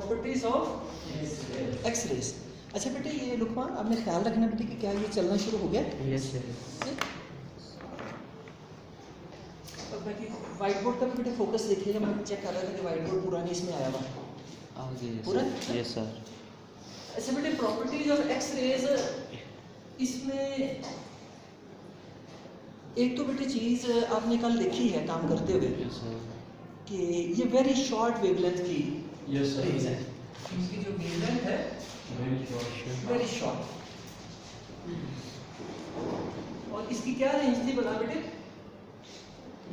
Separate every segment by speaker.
Speaker 1: Properties of x raise. अच्छा बेटे ये लुकमान आपने ख्याल रखना बेटे कि क्या ये चलना शुरू हो गया?
Speaker 2: Yes sir.
Speaker 1: और बाकी वाइट बोर्ड का भी बेटे फोकस देखिएगा, मैं चेक कर रहा था कि वाइट बोर्ड पूरा नहीं इसमें आया हुआ पूरा।
Speaker 2: Yes sir.
Speaker 1: अच्छा बेटे प्रॉपर्टीज ऑफ एक्स रेज, इसमें एक तो बेटे चीज़ आपने कल देखी है काम करते हुए कि ये वेरी शॉर्ट वेवलेंथ की रेज है, इनकी जो वेवलेंथ है वेरी शॉर्ट, और इसकी क्या रेंज थी बता बेटे?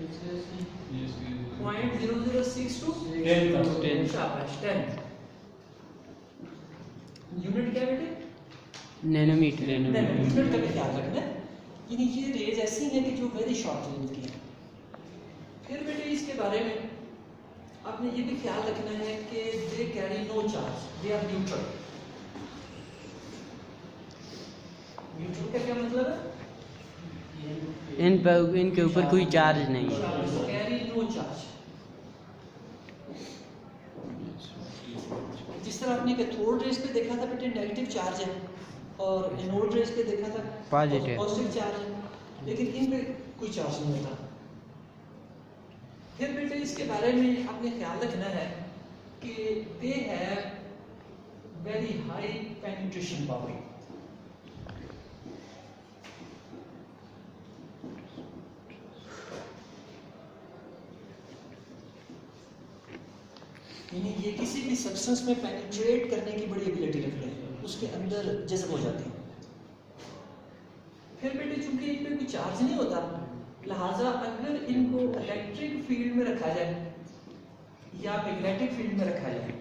Speaker 1: 0.006 to 10। शाबाश 10। यूनिट क्या बेटे?
Speaker 2: नैनोमीटर।
Speaker 1: यूनिट का भी ख्याल रखना है, यानी ये रेज ऐसी है कि जो वेरी शॉर्ट रेंज की है। फिर बेटे इसके बारे में आपने ये भी ख्याल रखना है कि they carry no charge, they are neutral. Neutral का क्या मतलब है?
Speaker 2: इनके ऊपर कोई चार्ज नहीं है।
Speaker 1: Carry no charge. जिस तरह आपने कैथोड रेज पे देखा था बेटे नेगेटिव चार्ज है, और एनोड रेज पे देखा था पॉजिटिव चार्ज है, लेकिन इन पे कोई चार्ज नहीं होता। फिर बेटे इसके बारे में आपने ख्याल रखना है कि they have very high penetration power. यानी ये किसी भी सब्सटेंस में पेनिट्रेट करने की बड़ी एबिलिटी रखते हैं, उसके अंदर जज्ब हो जाती है। फिर बेटे चूंकि इन पे कोई चार्ज नहीं होता, लिहाजा अगर इनको इलेक्ट्रिक फील्ड में रखा जाए या मैग्नेटिक फील्ड में रखा जाए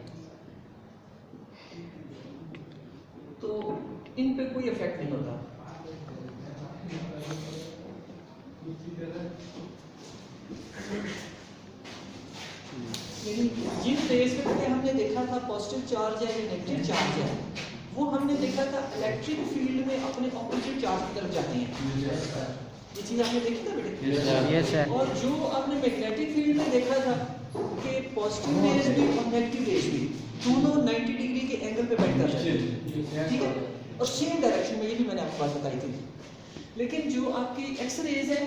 Speaker 1: तो इन पे कोई इफेक्ट नहीं होता। यानी जिन रेज में पहले हमने देखा था पॉजिटिव चार्ज है या नेगेटिव चार्ज है, वो हमने देखा था इलेक्ट्रिक फील्ड में अपने ऑपोजिट चार्ज की तरफ जाती हैं। ये चीज आपने देखी था बेटे?
Speaker 2: Yes sir.
Speaker 1: और जो आपने मैग्नेटिक फील्ड में देखा था कि पॉजिटिव रेज भी और नेगेटिव रेज भी दोनों 90 डिग्री के एंगल पे बेंड कर रहे हैं, ठीक है, और सेम डायरेक्शन में। ये भी मैंने आपको बात बताई थी। लेकिन जो आपकी एक्स रेज है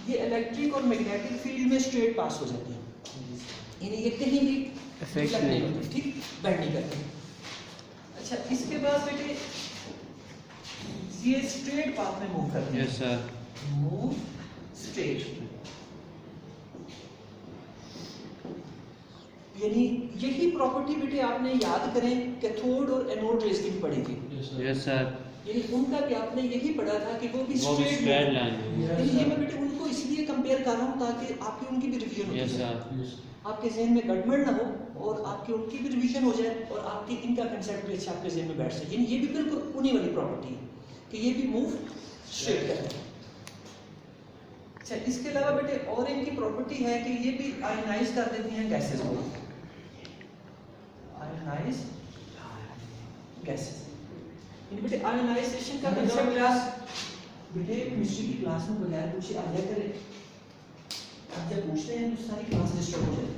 Speaker 1: ये इलेक्ट्रिक और मैग्नेटिक फील्ड में स्ट्रेट पास हो जाती है, यानी ये कहीं भी इफेक्ट नहीं होती, ठीक, बेंड नहीं करती। अच्छा इसके बाद बेटे ये स्ट्रेट पाथ में मूव करते हैं।
Speaker 2: Yes sir.
Speaker 1: मूव स्ट्रेट, यानी यही प्रॉपर्टी बेटे आपने याद करें कैथोड और एनोड रेज की भी पढ़ी थी।
Speaker 2: Yes sir.
Speaker 1: यानी उनका भी आपने यही पढ़ा था कि वो भी स्ट्रेट
Speaker 2: लाइन।
Speaker 1: यानी ये मैं बेटे उनको इसलिए कंपेयर कर रहा हूँ ताकि आपकी उनकी भी रिवीजन हो जाए, आपके जहन में गड़बड़ ना हो और आपकी उनकी भी रिवीजन हो जाए और आपकी इनका कंसेप्ट भी अच्छा आपके जहन में बैठ जाए। यानी ये भी बिल्कुल उन्हीं वाली प्रॉपर्टी है कि ये भी मूव स्ट्रेट करते हैं। अच्छा इसके अलावा बेटे और इनकी प्रॉपर्टी है कि ये भी आयनाइज कर देती हैं गैसेस को, आयनाइज गैसेस। बेटे आयनाइजेशन का कंसेप्ट क्लास बेटे केमिस्ट्री की क्लास में बगैर पूछे आ जाया करे, आप जब पूछते हैं तो सारी क्लास डिस्टर्ब हो जाती है।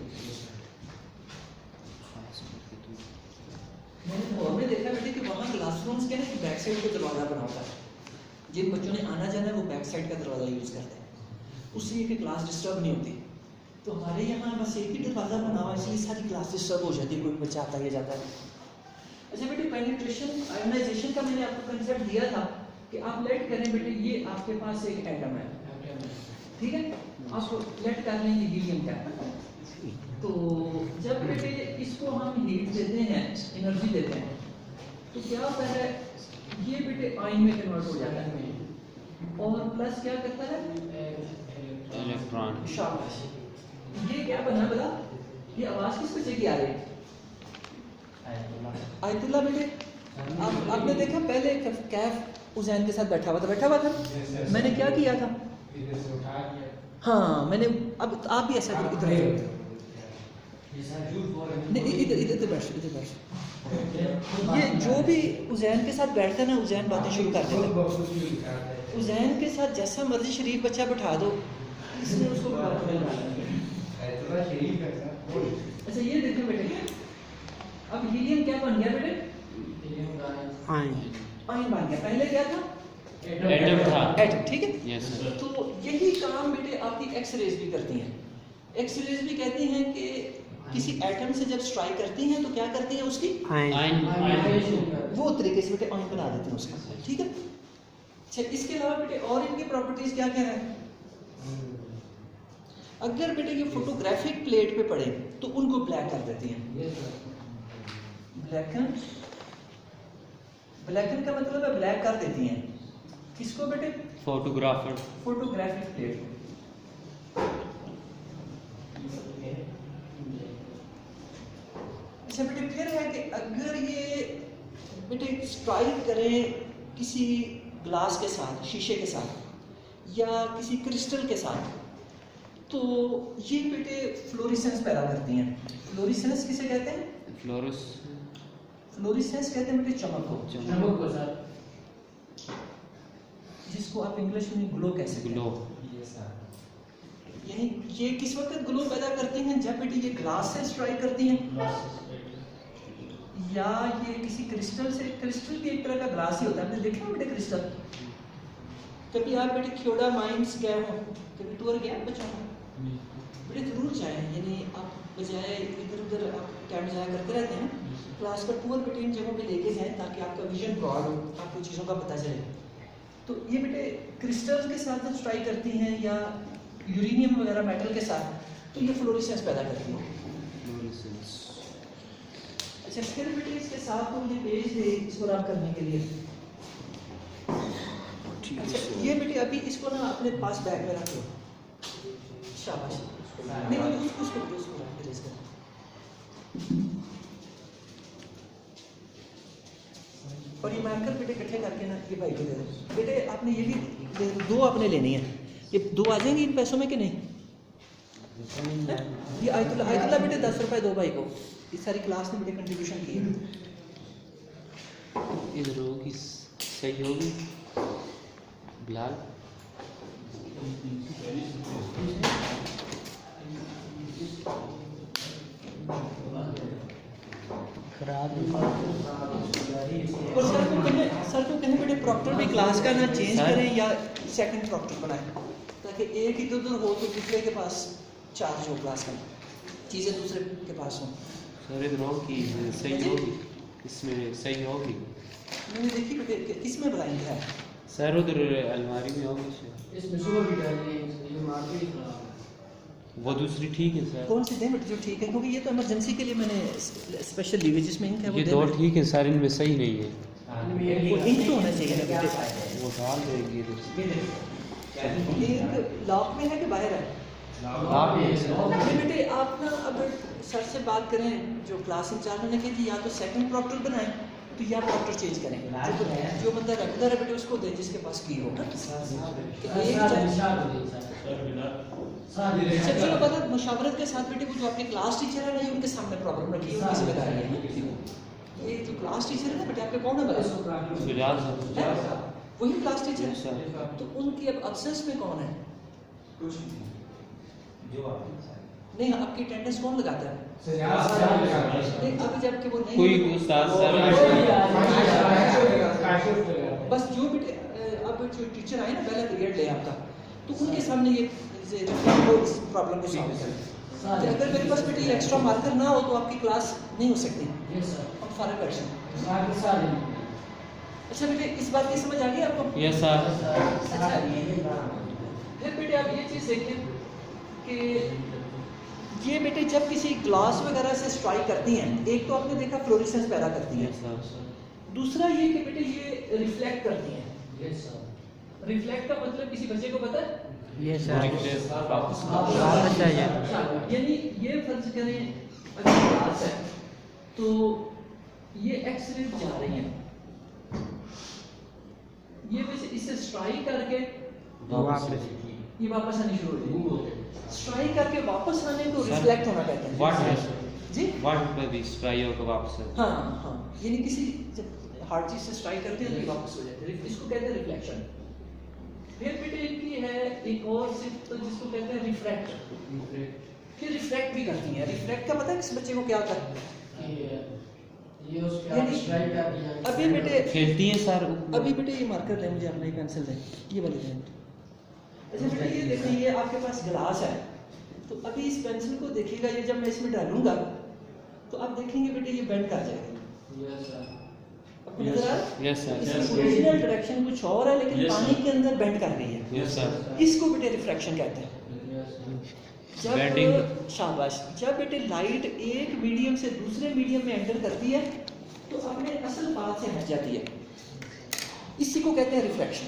Speaker 1: मैंने लाहौर में देखा बेटे कि वहाँ क्लासरूम्स के ना बैक साइड पे दरवाजा बना होता है, जिन बच्चों ने आना जाना है वो बैक साइड का दरवाजा यूज करते हैं, उससे ये कि क्लास डिस्टर्ब नहीं होती। तो हमारे यहाँ बस एक ही दरवाजा बना हुआ है, इसलिए सारी क्लास डिस्टर्ब हो जाती है, कोई बच्चा आता है जाता है। अच्छा बेटे पेनिट्रेशन आयनाइजेशन का मैंने आपको कंसेप्ट दिया था कि आप लेट करें बेटे ये आपके पास एक एटम है, ठीक है, आप लेट कर लेंगे हीलियम का। तो जब बेटे इसको हम हीट देते हैं, एनर्जी देते हैं, तो क्या होता है ये बेटे आयन में कन्वर्ट हो जाता है और प्लस क्या करता है
Speaker 2: इलेक्ट्रॉन।
Speaker 1: शाबाश। ये क्या बना बता, ये आवाज किस बच्चे की आ रही है? आयतुल्ला बेटे आपने देखा पहले कैफ उजैन के साथ बैठा हुआ था। मैंने क्या किया था? हाँ मैंने, अब आप भी ऐसा करो, इधर इधर बैठ। ये जो भी उजैन के साथ बैठता है ना, उजैन बातें शुरू कर देता है। उजैन के साथ जैसा मर्जी शरीफ बच्चा बैठा दो, इसने उसको अच्छा ये देखो बेटे अब हीलियम क्या बन गया बेटे?
Speaker 2: आयन
Speaker 1: आयन बन गया। पहले क्या था?
Speaker 2: एटम था।
Speaker 1: एटम, ठीक है।
Speaker 2: Yes sir.
Speaker 1: तो यही काम बेटे आपकी एक्स रेज भी करती हैं। एक्स रेज भी कहती हैं कि किसी एटम से जब स्ट्राइक करती हैं तो क्या करती हैं उसकी
Speaker 2: आयन
Speaker 1: वो तरीके से बेटे आयन बना देती हैं उसका, ठीक है। अच्छा, इसके अलावा बेटे और इनकी प्रॉपर्टीज क्या क्या है? अगर बेटे ये फोटोग्राफिक प्लेट पे पड़े तो उनको ब्लैक कर देती हैं। ब्लैकन, ब्लैकन का मतलब है ब्लैक कर देती हैं। किसको बेटे?
Speaker 2: फोटोग्राफर।
Speaker 1: Photographic plate. अच्छा बेटे, फिर है कि अगर ये बेटे स्ट्राइक करें किसी ग्लास के साथ, शीशे के साथ या किसी क्रिस्टल के साथ, तो ये बेटे फ्लोरिसेंस पैदा करती हैं। फ्लोरिसेंस किसे कहते हैं? फ्लोरिसेंस कहते हैं बेटे चमक को सर, जिसको आप इंग्लिश में ग्लो कह सकते हैं।
Speaker 2: ग्लो।
Speaker 1: यानी ये किस वक्त ग्लो पैदा करती हैं? जब बेटे ये ग्लास से स्ट्राइक करती हैं या ये किसी क्रिस्टल से। क्रिस्टल भी एक तरह का ग्लास ही होता है, आपने देखा है बेटे क्रिस्टल? कभी आप बेटे ख्योड़ा माइंस गए हो, कभी टूर गया बच्चों बेटे? जरूर जाए। यानी आप बजाय इधर उधर आप कैंप जाया करते रहते हैं, क्लास का टूर बेटे इन जगहों पे लेके जाएं ताकि आपका विजन ब्रॉड हो, आपको चीज़ों का पता चले। तो ये बेटे क्रिस्टल के साथ जब स्ट्राइक करती हैं या यूरेनियम वगैरह मेटल के साथ, तो ये फ्लोरेसेंस पैदा करती है। अच्छा, फिर बेटे इसके साथ तो मुझे पेज दे इसको रन करने के लिए। अच्छा, ये बेटे अभी इसको ना अपने पास बैग में रख लो। शाबाश। नहीं उसको रख के इसको। और ये मार्कर बेटे इकट्ठे करके ना ये भाई को दे दो। बेटे आपने ये भी दो आपने लेनी है। ये दो आ जाएंगे इन पैसों में कि नहीं? ये आयतुल्ला बेटे 10 रुपए दो भाई को। इस सारी क्लास ने बेटे कंट्रीब्यूशन की है।
Speaker 2: इधर होगी सही होगी बिलाल।
Speaker 1: और सर को कहें बेटे प्रॉक्टर में क्लास का ना चेंज करें या सेकंड प्रॉक्टर बनाएं, ताकि एक इधर उधर हो तो दूसरे के पास चार्ज हो क्लास का, चीज़ें दूसरे के पास हों।
Speaker 2: सर इधर होगी सही होगी, इसमें सही होगी।
Speaker 1: मैंने देखी बेटे किसमें ब्लाइंड है?
Speaker 2: सर उधर अलमारी में होगी
Speaker 3: इसमें सुबह भी डाली है, ये मार्केट खराब है।
Speaker 2: वो दूसरी ठीक है सर।
Speaker 1: कौन सी दें बेटे जो ठीक है? क्योंकि ये तो इमरजेंसी के लिए मैंने स्पेशल ली हुई, जिसमें इंक है वो
Speaker 2: ये
Speaker 1: दे
Speaker 2: दो
Speaker 1: बेटे।
Speaker 2: ठीक है सर, इनमें सही नहीं है।
Speaker 1: वो इंक तो होना चाहिए ना बेटे।
Speaker 2: वो डाल देगी इधर से।
Speaker 1: इंक लॉक में है कि बाहर है?
Speaker 2: आप
Speaker 1: नहीं बेटे, आप ना अब सर से बात करें, जो क्लास इंचार्ज ने कही थी या तो सेकंड प्रॉक्टर बनाएं तो या प्रॉक्टर चेंज करें। जो बंदा रेगुलर है बेटे उसको दे जिसके पास की हो ना। चलो पता मुशावरत के साथ बेटे वो जो आपके क्लास टीचर है ना, ये उनके सामने प्रॉब्लम रखी है, उनकी जिम्मेदारी है। ये जो क्लास टीचर है ना बेटे, आपके कौन है बता?
Speaker 2: बिलाल सर।
Speaker 1: वही क्लास टीचर
Speaker 2: Yes, sir.
Speaker 1: है। तो उनकी अब अब्सेंस में कौन है? नहीं, आपकी अटेंडेंस कौन लगाता है? नहीं, अभी जबकि वो नहीं
Speaker 2: कोई उस्ताद सर।
Speaker 1: बस जो बेटे अब जो टीचर आए ना पहला पीरियड ले आपका, तो उनके सामने ये इस प्रॉब्लम को सॉल्व करें। अगर मेरे पास बेटे ये एक्स्ट्रा मार्कर ना हो तो आपकी क्लास नहीं हो सकती। हम फॉरन वर्जन। अच्छा बेटे, इस बात की समझ आ गई आपको?
Speaker 2: Yes sir.
Speaker 1: अच्छा, फिर बेटे आप ये चीज़ देखें कि ये बेटे जब किसी ग्लास वगैरह से स्ट्राइक करती हैं, एक तो आपने देखा फ्लोरेसेंस पैदा करती है,
Speaker 2: यस सर।
Speaker 1: दूसरा ये कि बेटे ये रिफ्लेक्ट करती हैं। रिफ्लेक्ट का मतलब किसी बच्चे को पता है?
Speaker 2: Yes sir.
Speaker 1: वापस यानी ये फर्ज करें अगर ग्लास है तो ये एक्स रे जा रही है, ये वैसे इससे स्ट्राइक करके ये वापस आनी शुरू हो जाएगी। स्ट्राइक करके वापस आने को रिफ्लेक्ट होना कहते हैं।
Speaker 2: व्हाट है
Speaker 1: जी
Speaker 2: व्हाट पे भी स्ट्राइक होकर वापस है।
Speaker 1: हाँ हाँ, यानी किसी जब हार्ड चीज से स्ट्राइक करते हैं तो ये वापस हो जाते हैं, इसको कहते हैं रिफ्लेक्शन। फिर बेटे इनकी है एक और सिर्फ तो जिसको कहते हैं रिफ्रैक्ट। फिर रिफ्रैक्ट भी करती है। रिफ्रैक्ट का पता है किस बच्चे को क्या होता है?
Speaker 3: ये उस पे
Speaker 1: यानी
Speaker 3: स्ट्राइक का किया
Speaker 1: अभी बेटे
Speaker 2: खेलती हैं सर
Speaker 1: अभी बेटे ये मार्कर दें मुझे, अपना ही पेंसिल दें, ये वाली दें। अच्छा बेटे ये देखिए, ये आपके पास गिलास है, तो अभी इस पेंसिल को देखिएगा, ये जब मैं इसमें डालूंगा तो आप देखेंगे बेटे ये बेंड कर जाएगा।
Speaker 3: Yes sir.
Speaker 1: आपको नजर आ रहा है?
Speaker 2: यस सर
Speaker 1: इसकी ओरिजिनल डायरेक्शन कुछ और है, लेकिन पानी के अंदर बेंड कर रही है।
Speaker 2: यस सर
Speaker 1: इसको बेटे रिफ्रैक्शन कहते हैं। जब
Speaker 2: Bending।
Speaker 1: शाबाश, जब बेटे लाइट एक मीडियम से दूसरे मीडियम में एंटर करती है तो अपने असल पाथ से हट जाती है, इसी को कहते हैं रिफ्रैक्शन।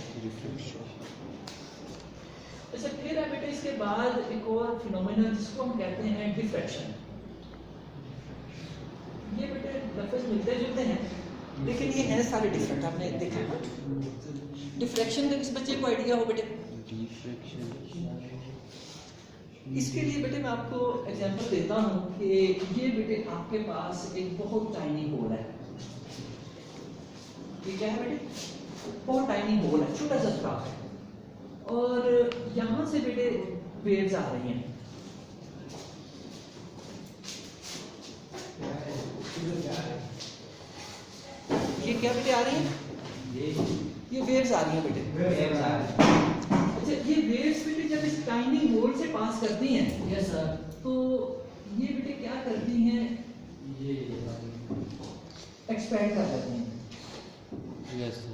Speaker 1: अच्छा फिर है बेटे इसके बाद एक और फिनोमेना जिसको हम कहते हैं डिफ्रैक्शन। ये बेटे लफ्ज़ मिलते जुलते हैं, लेकिन ये हैं सारे डिफरेंट। आपने देखा ना डिफ्रैक्शन का, किस बच्चे को आइडिया हो बेटे? इसके लिए बेटे मैं आपको एग्जांपल देता हूँ कि ये बेटे आपके पास एक बहुत टाइनी होल है। ये क्या है बेटे? बहुत टाइनी होल है, छोटा सा सुराख है, और यहाँ से बेटे वेव्स आ रही हैं। ये क्या बेटे आ रही हैं? ये वेव्स आ रही हैं बेटे। अच्छा ये वेव्स बेटे जब इस टाइनी होल से पास करती हैं,
Speaker 3: यस सर।
Speaker 1: तो ये बेटे क्या करती हैं?
Speaker 3: ये
Speaker 1: एक्सपैंड कर जाती हैं।
Speaker 2: यस सर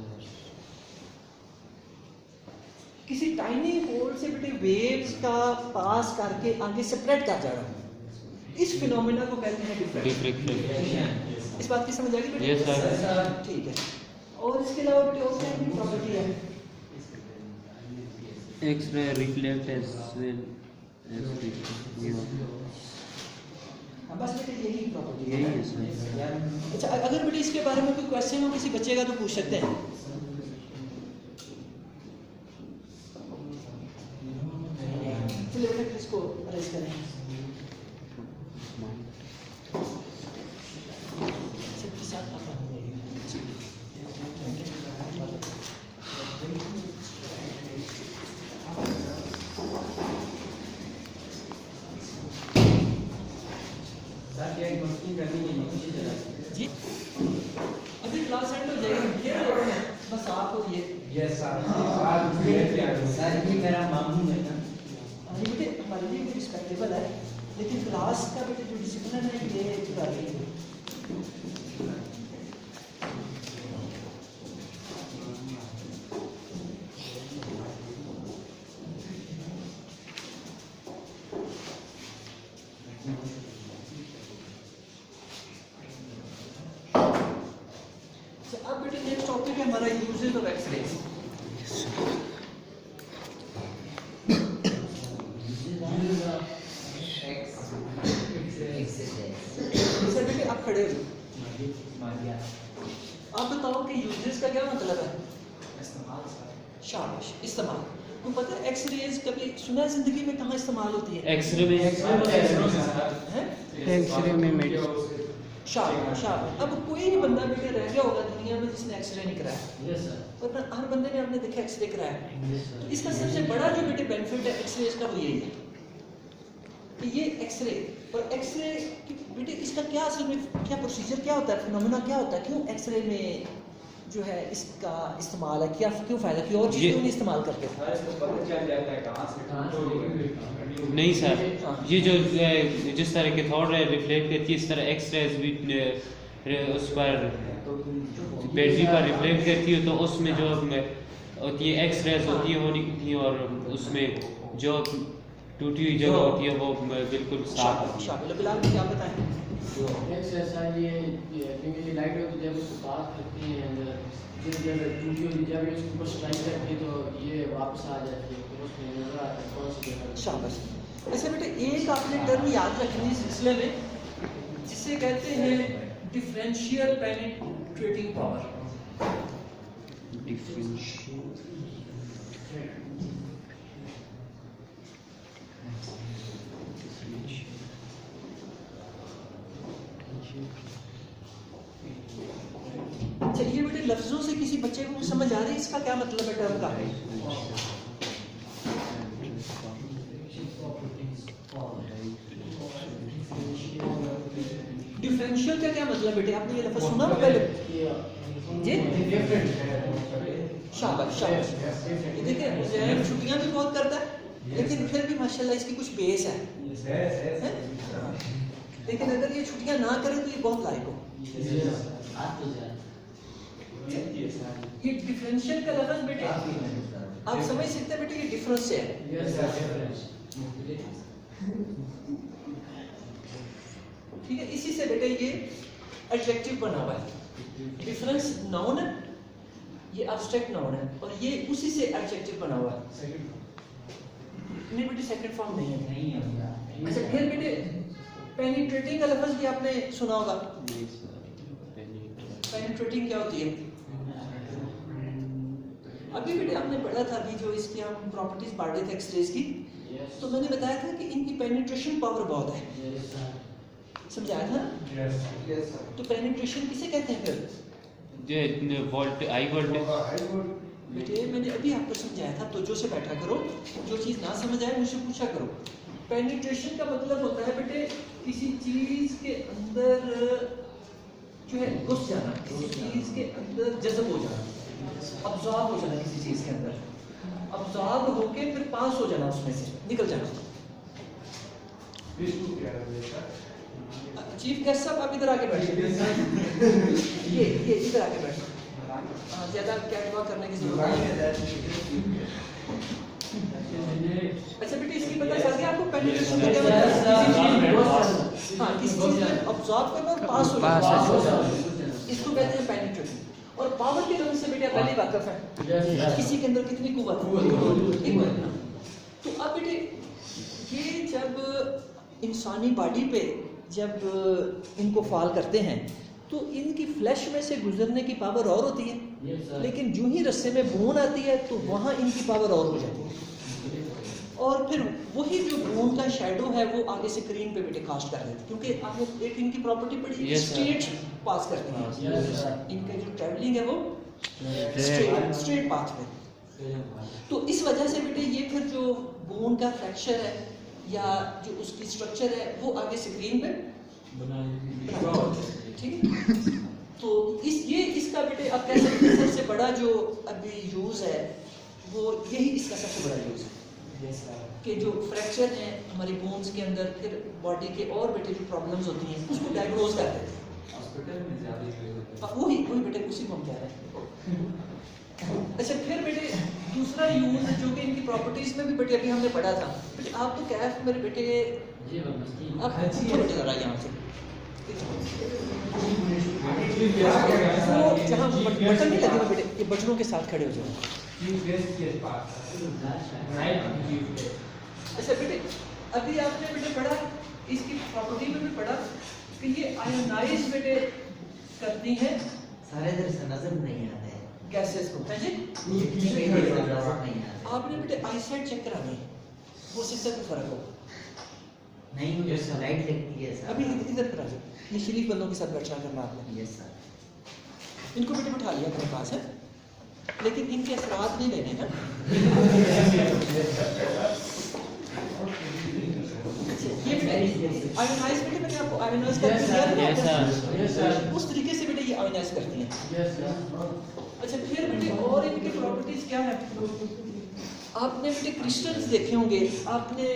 Speaker 1: किसी टाइनी होल से बेटे वेव्स का पास करके आगे स्प्रेड कर जाना, इस फिनोमेना को कहते हैं डिफ्रैक्शन। इस बात की समझ आ गई बेटे?
Speaker 2: Yes sir.
Speaker 1: ठीक है। और इसके अलावा बेटे और क्या प्रॉपर्टी है?
Speaker 2: X-ray reflect as well as
Speaker 1: हाँ, बस बेटे यही प्रॉपर्टी
Speaker 2: यही है सर।
Speaker 1: अच्छा अगर बेटे इसके बारे में कोई क्वेश्चन हो किसी बच्चे का तो पूछ सकते हैं। चलिए बेटे इसको अरेंज करें। सबके साथ आप जी अभी क्लास एंड हो जाएगी, ये लोगों ने बस आपको ये
Speaker 3: यस सर। आज ये मेरा मामू है ना।
Speaker 1: ये बेटे हमारे लिए भी रिस्पेक्टेबल है, लेकिन क्लास का बेटे जो डिसिप्लिन है ये चुरा रही है। अब बेटे नेक्स्ट टॉपिक है हमारा यूजेज ऑफ एक्सरेज। सर बेटे आप खड़े हो, आप बताओ कि यूजेस का क्या मतलब है? शाबाश, इस्तेमाल। तुम पता है एक्सरेज कभी सुना है जिंदगी में कहाँ इस्तेमाल होती है?
Speaker 2: एक्सरे में
Speaker 1: हैं?
Speaker 2: एक्सरे में मेडिसिन।
Speaker 1: शाबाश शाबाश। अब कोई भी बंदा बेटे रह गया होगा दुनिया में जिसने एक्सरे नहीं कराया,
Speaker 3: यस सर।
Speaker 1: वरना हर बंदे ने आपने देखा एक्सरे कराया।
Speaker 3: Yes sir.
Speaker 1: इसका सबसे बड़ा जो बेटे बेनिफिट है एक्सरे का वो यही है कि ये एक्सरे और एक्सरे बेटे इसका क्या असल में क्या प्रोसीजर क्या होता है, फिनोमेना क्या होता है, क्यों एक्सरे में जो है इसका इस्तेमाल है, क्या क्यों फायदा, क्यों और चीज़ क्यों नहीं इस्तेमाल करते?
Speaker 2: नहीं सर, ये जो जिस तरह के थॉट रिफ्लेक्ट करती है इस तरह एक्सरेज भी उस पर बैटरी पर रिफ्लेक्ट करती है, तो उसमें जो होती है एक्सरेज होती है होनी थी, और उसमें जो टूटी हुई जगह होती है वो बिल्कुल साफ।
Speaker 1: शामिल बिलाल क्या बताएं?
Speaker 3: एक्सरसाइज ये क्योंकि ये लाइट होती है जब उसको पास करती है अंदर, जब टूटी हुई जब इसके ऊपर स्ट्राइक करती है तो ये वापस आ जाती है, तो उसमें नजर आता है कौन सी जगह।
Speaker 1: शाबाश। ऐसे बेटे एक आपने टर्म याद रखनी इस सिलसिले में जिसे कहते हैं डिफरेंशियल पेनिट्रेटिंग पावर। अच्छा ये बेटे लफ्जों से किसी बच्चे को समझ आ रही है इसका क्या मतलब है टर्म का? डिफरेंशियल का क्या मतलब बेटे, आपने ये लफ्ज़ सुना हो पहले? जी शाबाश शाबाश। ये देखिए ज़हन छुट्टियाँ भी बहुत करता है, लेकिन फिर भी माशाल्लाह इसकी कुछ बेस है। लेकिन अगर ये छुट्टियाँ ना करे तो ये बहुत लायक हो। ये डिफरेंशियल का लफ्ज़ बेटे आप समझ सकते हैं बेटे, ये डिफरेंस से है। ठीक है, इसी से बेटे ये एडजेक्टिव बना हुआ है। डिफरेंस नाउन है, ये एब्स्ट्रैक्ट नाउन है, और ये उसी से एडजेक्टिव बना हुआ है। नहीं बेटे सेकंड फॉर्म नहीं है। अच्छा फिर बेटे पेनिट्रेटिंग का लफ्ज़ भी आपने सुना होगा। पेनिट्रेटिंग क्या होती है? अभी बेटे आपने पढ़ा था, अभी जो इसकी हम प्रॉपर्टीज पढ़ रहे थे एक्स-रेज की, तो मैंने बताया था कि इनकी पेनिट्रेशन पावर बहुत है, समझाया था ना? तो पेनिट्रेशन किसे कहते हैं फिर?
Speaker 2: वोल्ट आई वोल्ट
Speaker 1: बेटे मैंने अभी आपको समझाया था, तो जो से बैठा करो, जो चीज़ ना समझ आए मुझसे पूछा करो। पेनिट्रेशन का मतलब होता है बेटे किसी चीज़ के अंदर जो है घुस जाना, किसी चीज़ के अंदर जज़ब हो जाना, अब्जॉर्ब हो जाना, किसी चीज़ के अंदर अब्जॉर्ब होके फिर पास हो जाना, उसमें से निकल जाना। चीफ गेस्ट साहब आप इधर आके बैठिए, ये इधर आके बैठिए, ज़्यादा कैटवॉक करने की जरूरत नहीं है। अच्छा बेटे इसकी पता चल गया आपको पेनिट्रेशन का क्या मतलब है? हाँ, किसी चीज़ में अब्जॉर्ब करना और पास हो जाना, इसको कहते हैं पेनिट्रेशन। और पावर के लफ्ज़ से बेटे आप पहले वाक़िफ़ हैं, किसी के अंदर कितनी कुव्वत है। तो अब बेटे ये जब इंसानी बॉडी पे जब इनको फॉल करते हैं तो इनकी फ्लैश में से गुजरने की पावर और होती है, लेकिन जो ही रस्से में बोन आती है तो वहाँ इनकी पावर और हो जाती है, और फिर वही जो बोन का शेडो है वो आगे से स्क्रीन पे बेटे कास्ट कर देते हैं, क्योंकि आपने एक इनकी प्रॉपर्टी पढ़ी, स्ट्रेट पास करती है, इनका जो ट्रैवलिंग है वो स्ट्रेट पाथ पे। तो इस वजह से बेटे ये फिर जो बोन का फ्रैक्चर है या जो उसकी स्ट्रक्चर है वो आगे स्क्रीन पे ठीक है। तो इसका बेटे आप कह सकते हैं सबसे बड़ा जो अभी यूज़ है वो यही इसका सबसे बड़ा यूज़ है कि जो फ्रैक्चर है हमारी बोन्स के अंदर, फिर बॉडी के और बेटे जो प्रॉब्लम्स होती हैं उसको डायग्नोज करते हैं हॉस्पिटल में ज़्यादा। वही बेटे उसी को हम कह रहे हैं। अच्छा फिर बेटे दूसरा यूज़ जो कि इनकी प्रॉपर्टीज़ में भी बेटे अभी हमने पढ़ा था। बेटे आप तो कैफ मेरे बेटे आप बेटे ज़रा यहाँ से जहाँ बटन नहीं लगे बेटे, ये बटनों के साथ खड़े हो जाओ। अच्छा बेटे अभी आपने बेटे पढ़ा, इसकी प्रॉपर्टी में भी पढ़ा कि ये आयोनाइज बेटे करती हैं,
Speaker 4: सारे इधर से नजर नहीं आते हैं
Speaker 1: गैसेस को, है जी? आपने बेटे आईसाइट चेक करानी है, वो सिस्टम में फर्क हो
Speaker 4: नहीं, मुझे लाइट लगती है सर।
Speaker 1: अभी इधर पर आ जाओ, ये शरीफ बंदों के साथ बैठना करना आपने।
Speaker 4: Yes sir.
Speaker 1: इनको बेटे बिठा लिया अपने पास है, लेकिन इनके असरात नहीं लेने हैं। आयोनाइज बेटे मैंने आपको आयोनाइज उस तरीके से बेटे ये आयोनाइज करती हैं। अच्छा फिर बेटे और इनकी प्रॉपर्टीज क्या है? आपने बेटे क्रिस्टल्स देखे होंगे, आपने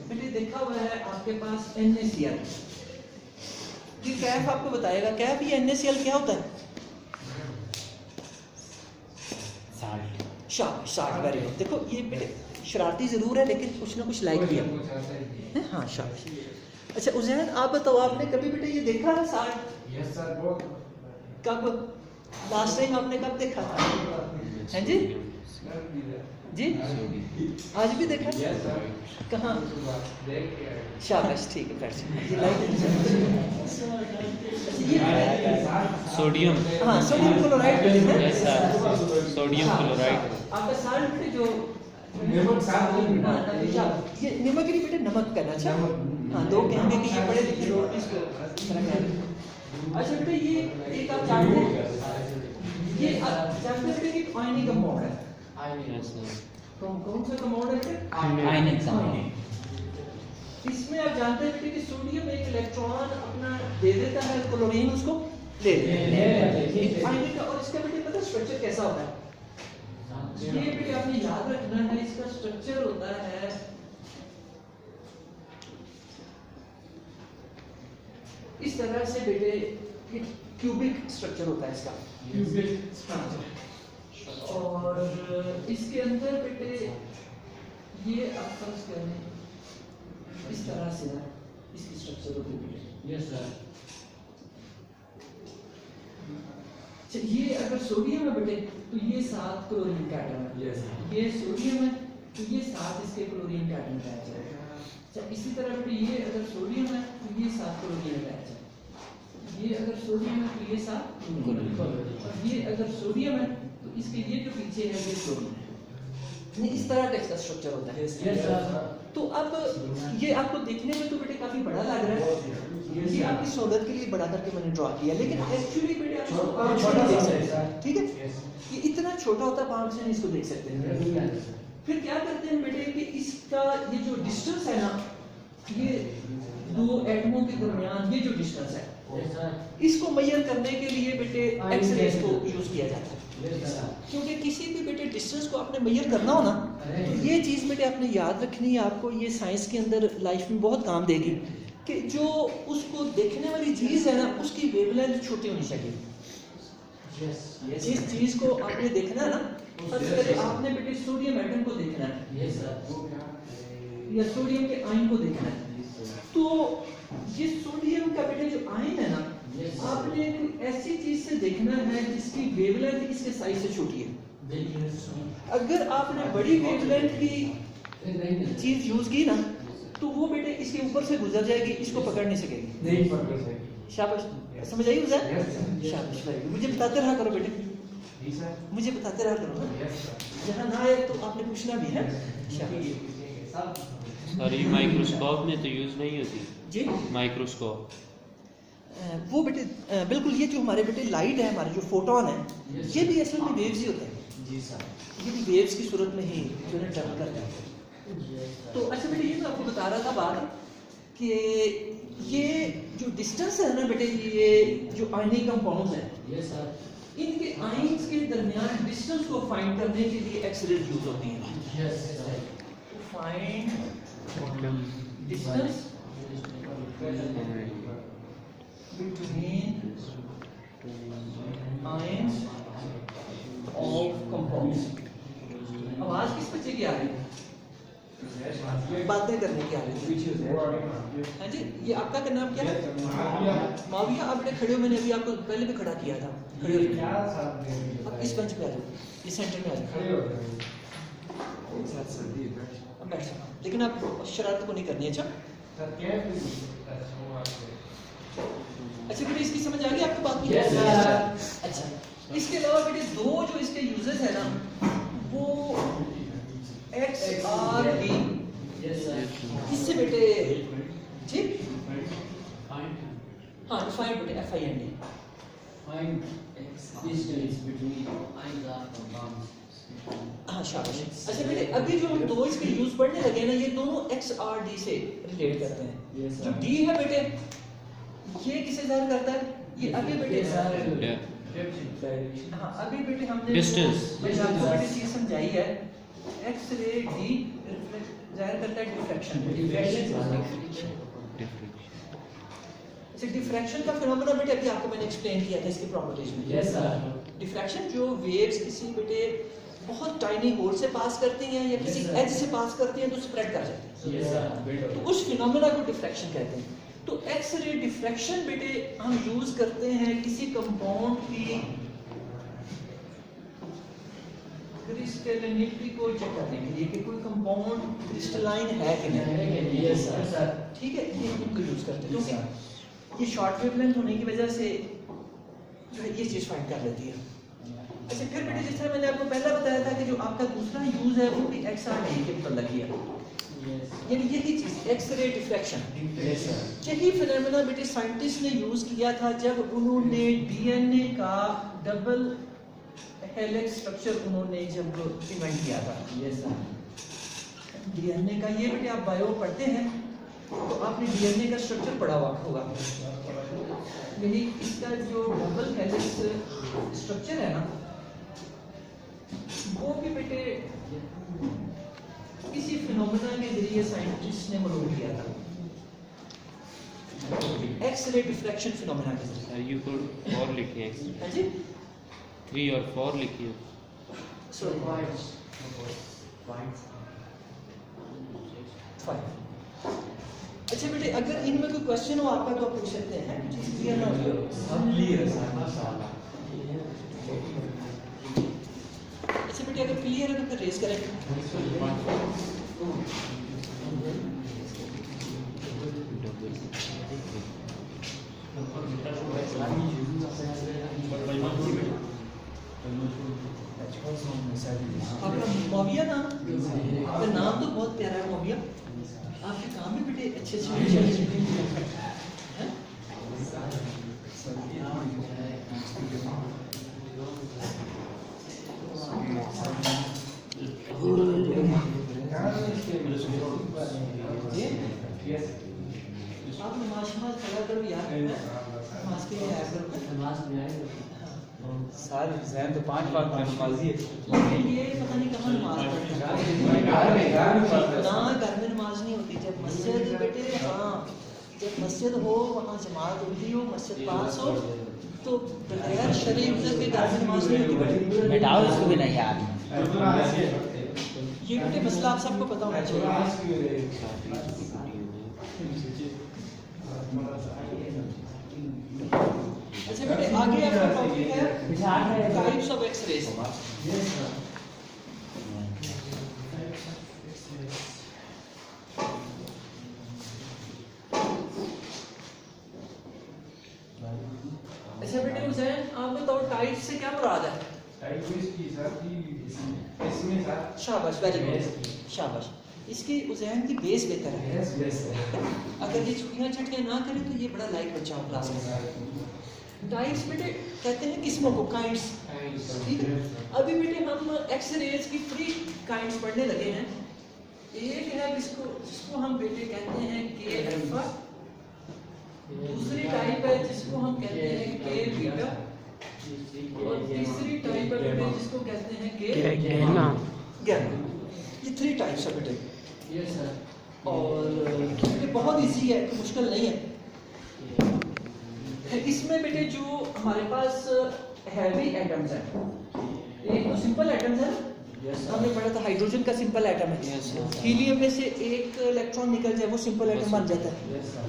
Speaker 1: बेटे देखा हुआ है आपके पास NaCl। ये कैफ आपको बताएगा, कैफ ये NaCl क्या होता है? शाबाश वेरी गुड। देखो ये बेटे शरारती ज़रूर है लेकिन कुछ ना कुछ लाइक भी है। हाँ शाबाश। अच्छा उज़ैन आप बताओ, आपने कभी बेटे ये देखा है साल्ट?
Speaker 5: Yes sir. बहुत
Speaker 1: कब लास्ट टाइम आपने कब देखा था? हैं जी जी आज भी देखा?
Speaker 5: Yes sir.
Speaker 1: कहाँ?
Speaker 5: देख के
Speaker 1: शाबाश ठीक है बैठ जाओ। ये लाइट
Speaker 2: सोडियम,
Speaker 1: हाँ sodium chloride
Speaker 2: yes sir, sodium chloride
Speaker 1: आपका साल्ट बेटे जो
Speaker 5: नमक साथ में
Speaker 1: हाँ, ये नमक नहीं बेटे नमक करना अच्छा। हाँ लोग कहेंगे कि ये बड़े लिखे लोग इसको फर्क है। अच्छा बेटे ये एक आप जानते हैं, ये आप जानते हैं कि आयनिक कंपाउंड है। कौन सा कंपाउंड है बेटे?
Speaker 4: Ionic compound.
Speaker 1: इसमें आप जानते हैं कि सोडियम एक इलेक्ट्रॉन अपना दे देता है क्लोरीन उसको ले
Speaker 3: ले लेते हैं, ठीक है।
Speaker 1: पानी का। और इसका बेटे पता स्ट्रक्चर कैसा होता है? ये बेटे आपने याद रखना है, इसका स्ट्रक्चर होता है इस तरह से बेटे, क्यूबिक स्ट्रक्चर होता है इसका। और इसके अंदर बेटे ये आप फर्ज करें इस तरह से ना इसकी स्ट्रक्चर होती है।
Speaker 3: Yes sir.
Speaker 1: ये अगर सोडियम है बेटे तो ये 7 क्लोरीन का एटम है।
Speaker 5: Yes.
Speaker 1: ये सोडियम है तो ये 7 इसके क्लोरीन का एटम अटैच है। अच्छा, इसी तरह बेटे ये अगर सोडियम है तो ये 7 क्लोरीन अटैच है। ये अगर सोडियम है तो ये 7 क्लोरीन। और ये अगर सोडियम है तो इसके ये जो पीछे है ये क्लोरीन है। नहीं, इस तरह का इसका स्ट्रक्चर होता है।
Speaker 3: Yes sir.
Speaker 1: तो अब ये आपको देखने में तो बेटे काफी बड़ा लग रहा है, ये आपकी सहूलत के लिए बड़ा करके मैंने ड्रॉ किया, लेकिन एक्चुअली बेटे आप इसको आँख से नहीं देख सकते, ठीक है? ये इतना छोटा होता है, आँख से नहीं इसको देख सकते। फिर क्या करते हैं बेटे कि इसका ये जो डिस्टेंस है ना, ये दो एटमों के दरमियान ये जो डिस्टेंस है,
Speaker 3: यस सर।
Speaker 1: इसको मेजर करने के लिए बेटे एक्सरेज को यूज किया जाता है।
Speaker 3: Yes sir.
Speaker 1: क्योंकि किसी भी बेटे डिस्टेंस को आपने मेजर करना हो ना, तो ये चीज़ बेटे आपने याद रखनी है। आपको ये साइंस के अंदर लाइफ में बहुत काम देगी कि जो उसको देखने वाली चीज़ है ना, उसकी वेवलेंथ छोटी होनी चाहिए।
Speaker 3: यस
Speaker 1: जिस चीज़ को आपने देखना है ना, फर्ज करें आपने बेटे सोडियम एटम को देखना है
Speaker 3: यस सर।
Speaker 1: या सोडियम के आयन को देखना है, तो ये सोडियम का बेटे जो आयन है ना, आपने कोई ऐसी चीज से देखना है जिसकी वेवलेंथ इसके साइज से छोटी है। अगर आपने बड़ी वेवलेंथ की चीज यूज की ना, तो वो बेटे इसके ऊपर से गुजर जाएगी, इसको पकड़ नहीं सकेगी।
Speaker 5: नहीं पकड़ सकेगी।
Speaker 1: शाबाश, समझ आई उसे?
Speaker 5: Yes, sir.
Speaker 1: शाबाश, very good। मुझे बताते रहा करो बेटे,
Speaker 5: जी सर।
Speaker 1: मुझे बताते रहा करो ना।
Speaker 5: Yes, sir.
Speaker 1: जहाँ ना आए तो आपने पूछना भी है। शाबाश
Speaker 2: और ये माइक्रोस्कोप में तो यूज नहीं होती।
Speaker 1: जी।
Speaker 2: माइक्रोस्कोप
Speaker 1: वो बेटे बिल्कुल, ये जो हमारे बेटे लाइट है, हमारे जो फोटोन है, ये भी असल में वेव्स ही होते हैं।
Speaker 5: जी सर।
Speaker 1: ये भी वेव्स की सूरत में ही जो है ट्रैवल करते हैं। तो अच्छा बेटे, ये मैं आपको बता रहा था बात कि ये जो डिस्टेंस है ना बेटे, ये जो आयनिक कंपाउंड्स हैं,
Speaker 3: यस सर।
Speaker 1: इनके आयंस के दरमियान डिस्टेंस को फाइंड करने के लिए एक्स-रे यूज होती हैं।
Speaker 3: Yes sir.
Speaker 1: Find distance between ions of compounds। आवाज किस बच्चे की आ रही है? बातें करने की आ रही है। हाँ जी, ये आपका क्या नाम क्या है? माविया। आप बेटे खड़े हो, मैंने अभी आपको पहले भी खड़ा किया था। खड़े हो जाओ, अब इस बेंच पे आ जाओ, इस सेंटर में आ जाओ। अब बैठ जाओ, लेकिन आप शरारत को नहीं करनी है। अच्छा अच्छा बेटे, इसकी समझ आ गई आपको बात की?
Speaker 3: Yes, sir।
Speaker 1: अच्छा, इसके अलावा बेटे दो जो इसके यूजेस है ना, वो XRD,
Speaker 3: यस सर।
Speaker 1: इससे बेटे ठीक, हाँ रिफाइंड बेटे FIND।
Speaker 3: Find distance between ions of compounds।
Speaker 1: हाँ शाबाश। अच्छा बेटे, अभी जो हम दो इसके यूज पढ़ने लगे ना, ये दोनों XRD से रिलेट करते हैं।
Speaker 3: Yes, sir।
Speaker 1: जो D है बेटे, ये किसे ज़ाहिर करता है? ये अभी बेटे हाँ, अभी बेटे हमने
Speaker 2: Distance।
Speaker 1: मैंने आपको बेटे चीज समझाई है। एक्स-रे डी जाहिर करता है डिफ्रैक्शन। अच्छा, डिफ्रैक्शन का फिनोमेना बेटे अभी आपको मैंने एक्सप्लेन किया था इसकी प्रॉपर्टीज में।
Speaker 3: Yes sir.
Speaker 1: डिफ्रैक्शन जो वेव्स किसी बेटे बहुत टाइनी होल से पास करती हैं या किसी
Speaker 3: Yes, sir।
Speaker 1: एज से पास करती हैं तो स्प्रेड कर जाती हैं,
Speaker 3: यस सर।
Speaker 1: तो उस फिनोमेना को डिफ्रैक्शन कहते हैं। तो एक्स-रे डिफ्रैक्शन बेटे हम यूज करते हैं किसी कंपाउंड की क्रिस्टलिनिटी को चेक करने के लिए कि कोई कंपाउंड क्रिस्टलाइन है कि नहीं।
Speaker 3: Yes sir.
Speaker 1: ठीक है, ये इनको यूज करते हैं क्योंकि ये शॉर्ट वेवलेंथ होने की वजह से जो है ये चीज फाइंड कर लेती है। अच्छा, फिर बेटे जिस तरह मैंने आपको पहले बताया था कि जो आपका दूसरा यूज है वो भी XRD के मतलब है, यानी यही चीज एक्स-रे डिफ्रैक्शन।
Speaker 3: Yes sir.
Speaker 1: यही फिनोमेना बेटे साइंटिस्ट ने यूज किया था जब उन्होंने DNA का डबल हेलिक्स स्ट्रक्चर उन्होंने जब इन्वेंट किया था।
Speaker 3: Yes sir.
Speaker 1: DNA का ये बेटे आप बायो पढ़ते हैं तो आपने डीएनए का स्ट्रक्चर पढ़ा हुआ होगा, यानी इसका जो डबल हेलिक्स स्ट्रक्चर है ना, वो भी बेटे किसी फिनोमेना के जरिए साइंटिस्ट ने मालूम किया था, एक्स-रे डिफ्रैक्शन फिनोमेना के जरिए।
Speaker 2: यू कुड 4 लिखिए,
Speaker 1: हाँ जी
Speaker 2: 3 और 4 लिखिए।
Speaker 1: Sorry
Speaker 3: Points.
Speaker 1: 5। अच्छा बेटे, अगर इनमें कोई क्वेश्चन हो आपका तो आप पूछ सकते हैं, चीज क्लियर ना हो
Speaker 5: सब क्लियर है सर।
Speaker 1: अच्छा बेटे, अगर क्लियर है तो फिर रेज करें। आपका मोविया नाम, आपका नाम तो बहुत प्यारा है मोविया, आपके काम भी बेटे अच्छे अच्छे हैं। आप नमाज शमाज पढ़ा करो यार, नमाज के लिए आया करो।
Speaker 3: नमाज में आएगा।
Speaker 5: सर जैन तो 5 वक्त में नमाजी है।
Speaker 1: लेकिन ये पता नहीं कहाँ नमाज पढ़ते हैं।
Speaker 5: घर में पढ़ते
Speaker 1: ना घर में नमाज नहीं होती, जब मस्जिद बेटे, हाँ जब मस्जिद हो वहाँ जमात होती हो, मस्जिद पास हो, तो बगैर शरीफ के घर में नमाज नहीं होती बेटे।
Speaker 4: बैठाओ इसको भी नहीं यार।
Speaker 1: ये बेटे मसला आप सबको पता होना चाहिए। अच्छा बेटे, आगे आपका टॉपिक है टाइप्स ऑफ एक्स-रेज। अच्छा बेटे हुसैन, आप बताओ टाइप से क्या मुराद है? शाबाश, वेरी गुड, शाबाश। इसकी हुसैन की बेस बेहतर है। अगर ये छुट्टियाँ छटके ना करें तो ये बड़ा लाइक बच्चा हो क्लास में। टाइप्स बेटे कहते हैं किस्मों को, काइंड्स, ठीक है। अभी बेटे हम एक्स-रेज की 3 काइंड्स पढ़ने लगे हैं। एक है जिसको हम बेटे कहते हैं के अल्फा, दूसरी टाइप है जिसको हम कहते हैं के बीटा, और तीसरी टाइप है बेटे जिसको कहते हैं के गैमा। ये 3 टाइप्स है बेटे।
Speaker 3: Yes sir.
Speaker 1: और ये बहुत इजी है, मुश्किल नहीं है। इसमें बेटे जो हमारे पास हैवी एटम्स हैं, एक तो सिंपल एटम्स है, हमने पढ़ा था हाइड्रोजन का सिंपल एटम है। हीलियम में से एक इलेक्ट्रॉन निकल जाए वो सिंपल एटम बन जाता है।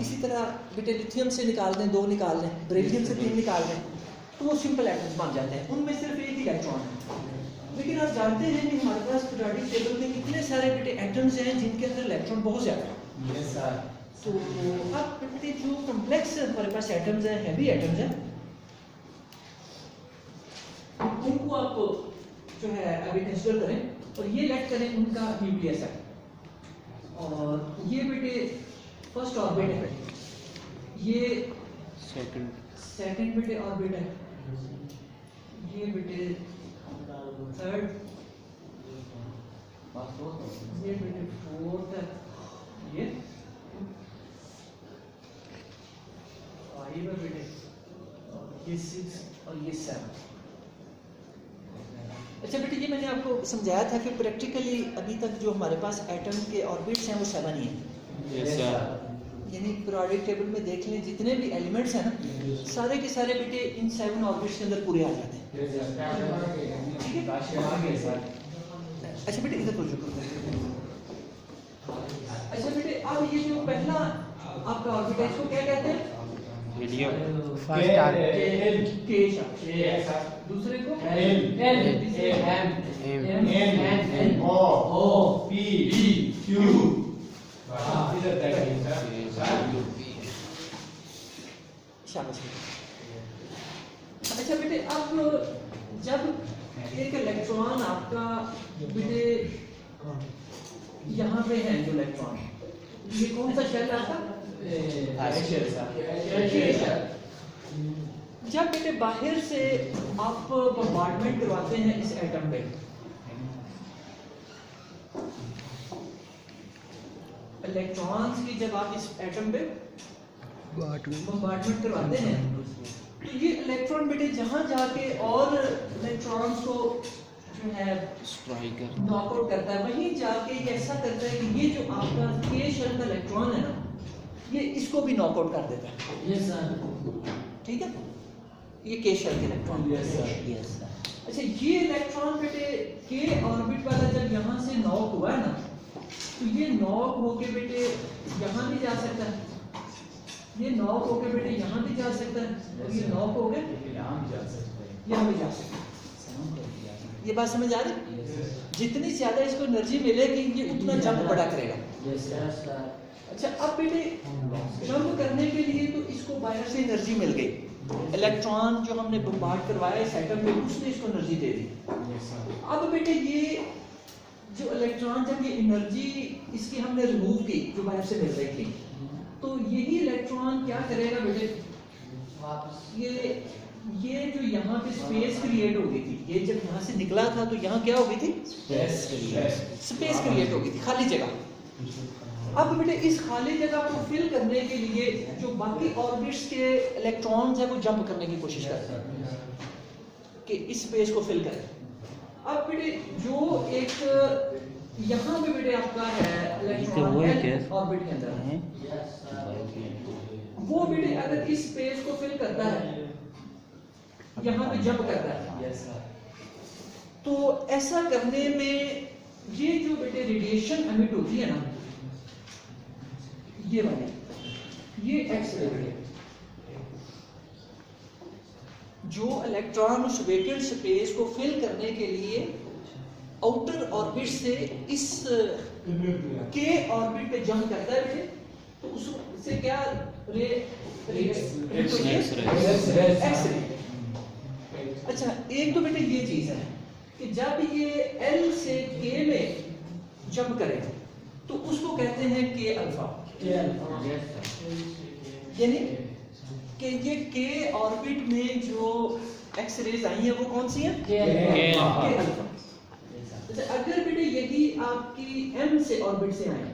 Speaker 1: इसी तरह बेटे लिथियम से निकाल दें 2 निकाल दें, बेरिलियम से 3 निकाल दें तो वो सिंपल एटम्स बन जाते हैं, उनमें सिर्फ एक ही इलेक्ट्रॉन है। लेकिन आप जानते हैं कि हमारे पास पीरियोडिक टेबल में कितने सारे बेटे एटम्स हैं जिनके अंदर इलेक्ट्रॉन बहुत ज़्यादा है। तो अब बेटे जो कॉम्प्लेक्स हमारे पास एटम्स हैं, हैवी एटम्स हैं, उनको आप जो है अभी कंसीडर करें और ये लेट करें उनका न्यूक्लियस है। और ये बेटे फर्स्ट ऑर्बिट है, ये सेकंड बेटे ऑर्बिट है, ये बेटे थर्ड, ये बेटे फोर्थ है, ये 5 है बेटे, ये 6 और ये 7। अच्छा बेटे, ये मैंने आपको समझाया था कि प्रैक्टिकली अभी तक जो हमारे पास एटम के ऑर्बिट्स हैं वो 7 ही हैं। यानी पीरियोडिक टेबल में देख लें जितने भी एलिमेंट्स हैं ना, सारे के सारे बेटे इन 7 ऑर्बिट्स के अंदर पूरे आ जाते हैं। ठीक है। अच्छा बेटे इधर तो रुको। अच्छा बेटे, अब ये जो पहला आपका ऑर्बिट है इसको क्या कहते हैं?
Speaker 2: हीलियम।
Speaker 1: दूसरे को शाबाश। अच्छा बेटे, अब जब एक इलेक्ट्रॉन आपका बेटे यहाँ पे है, जो इलेक्ट्रॉन ये कौन सा शेल है आपका? जब बेटे बाहर से आप बम्बार्डमेंट करवाते हैं इस एटम पे, इलेक्ट्रॉन्स की जब आप इस एटम पे बम्बार्डमेंट करवाते हैं तो ये इलेक्ट्रॉन बेटे जहाँ जाके और इलेक्ट्रॉन्स को जो है
Speaker 2: स्ट्राइकर
Speaker 1: नॉकआउट करता है, वहीं जाके ये ऐसा करता है कि ये जो आपका के शेल का इलेक्ट्रॉन है ना, ये इसको भी नॉकआउट कर देता है।
Speaker 3: Yes sir.
Speaker 1: ठीक है, ये के शेल के इलेक्ट्रॉन।
Speaker 4: Yes sir.
Speaker 1: अच्छा, ये इलेक्ट्रॉन बेटे के ऑर्बिट वाला जब यहाँ से नॉक हुआ है ना, तो ये नॉक होके बेटे यहाँ भी जा सकता है, ये नॉक होके बेटे यहाँ भी जा सकता है, और ये नॉक हो गया यहाँ भी जा सकता है। ये बात समझ आ रही? जितनी ज्यादा इसको एनर्जी मिलेगी ये उतना जंप बड़ा करेगा।
Speaker 3: Yes sir.
Speaker 1: अच्छा, अब बेटे जंप करने के लिए तो इसको बाहर से एनर्जी मिल गई, इलेक्ट्रॉन जो हमने बम्बार्ड करवाया इस एटम में उसने इसको एनर्जी दे दी। अब बेटे ये जो इलेक्ट्रॉन जब ये एनर्जी इसकी हमने रिमूव की जो बाहर से मिल रही थी, तो यही इलेक्ट्रॉन क्या करेगा बेटे,
Speaker 3: वापस
Speaker 1: ये जो यहाँ पे स्पेस क्रिएट हो गई थी, ये जब यहाँ से निकला था तो यहाँ क्या हो गई थी, स्पेस क्रिएट हो गई थी, खाली जगह। अब बेटे इस खाली जगह को फिल करने के लिए जो बाकी ऑर्बिट्स के इलेक्ट्रॉन्स हैं वो जंप करने की कोशिश करते हैं कि इस स्पेस को फिल करें। अब बेटे जो एक यहाँ पे बेटे आपका है इलेक्ट्रॉन ऑर्बिट के अंदर, वो बेटे अगर इस स्पेस को फिल करता है, यहाँ पे जंप करता है, तो ऐसा करने में ये जो बेटे रेडिएशन एमिट होती है ना, ये वाली ये एक्स रे, जो इलेक्ट्रॉन उस वेकेंट स्पेस को फिल करने के लिए आउटर ऑर्बिट से इस के ऑर्बिट पे जंप करता है बेटे, तो उससे क्या रे एक्स रे। अच्छा, एक तो बेटे ये चीज है कि जब ये एल से के में जंप करे तो उसको कहते हैं के अल्फा, यानी कि ये के ऑर्बिट में जो एक्स रेज आई हैं वो कौन सी हैं, के अल्फा। अच्छा, अगर बेटे यही आपकी एम से ऑर्बिट से आए,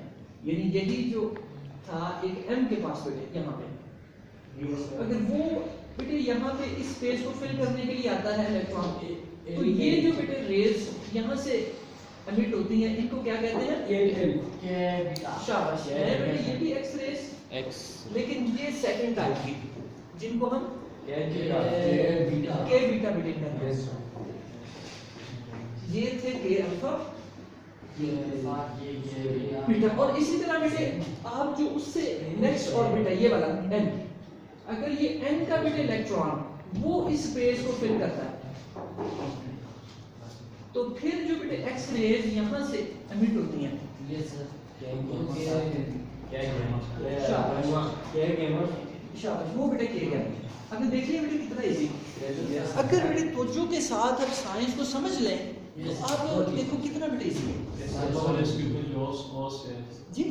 Speaker 1: यानी यही जो था एक एम के पास बेटे यहाँ पे, अगर वो बेटे यहाँ पे इस स्पेस को फिल करने के लिए आता है इलेक्ट्रॉन, तो ये जो बेटे रेज यहाँ से एमिट होती हैं इनको क्या कहते हैं, शाबाश है बेटे, ये भी एक्स रेज
Speaker 2: एक्स,
Speaker 1: लेकिन ये सेकंड टाइप की जिनको हम के बीटा बेटे कहते हैं। ये थे के अल्फा बीटा, और इसी तरह बेटे आप जो उससे नेक्स्ट ऑर्बिट है ये वाला एन, अगर ये एन का बेटे इलेक्ट्रॉन वो इस स्पेस को फिल करता है, तो फिर जो बेटे एक्स रेज यहाँ से एमिट होती हैं, शाबाश, वो बेटे किया गया। अगर देखिए बेटे कितना इजी, अगर बेटे तवज्जो के साथ आप साइंस को समझ लें तो आप देखो कितना बेटे इजी है जी।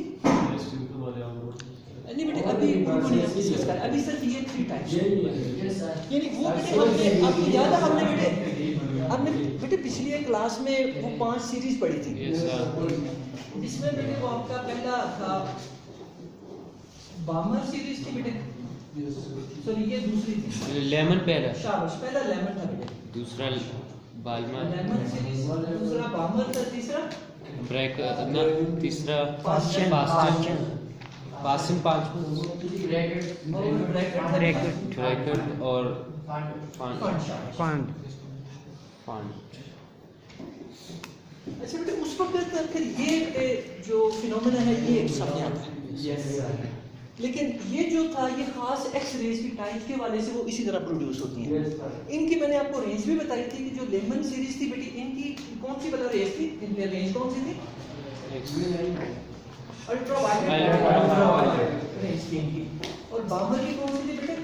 Speaker 1: नहीं बेटे अभी डिस्कस कर, अभी सिर्फ ये 3 टाइप्स, यानी वो बेटे आपको याद है हमने बेटे पिछली एक क्लास में वो 5 सीरीज पढ़ी थी, जिसमें बेटे वो आपका पहला था बामर सीरीज थी बेटे, सॉरी ये दूसरी थी,
Speaker 2: लेमन पहला,
Speaker 1: शाबाश, पहला लेमन था बेटे,
Speaker 2: दूसरा बालमा,
Speaker 1: लेमन सीरीज, दूसरा बामर था, तीसरा
Speaker 2: ब्रेक ना, तीसरा पास्चन, ब्रैकेट और फंड।
Speaker 1: अच्छा बेटे उस वक्त फिर ये जो फिनोमेना है ये सामने आता है, लेकिन ये जो था ये खास एक्स रेज की टाइप के वाले से वो इसी तरह प्रोड्यूस होती हैं। इनकी मैंने आपको रेंज भी बताई थी कि जो लेमन सीरीज थी बेटी इनकी कौन सी वाला रेंज थी, इनकी रेंज कौन सी थी, अल्ट्रावायलेट रेंज थी इनकी, और बामर की कौन सी थी बेटे,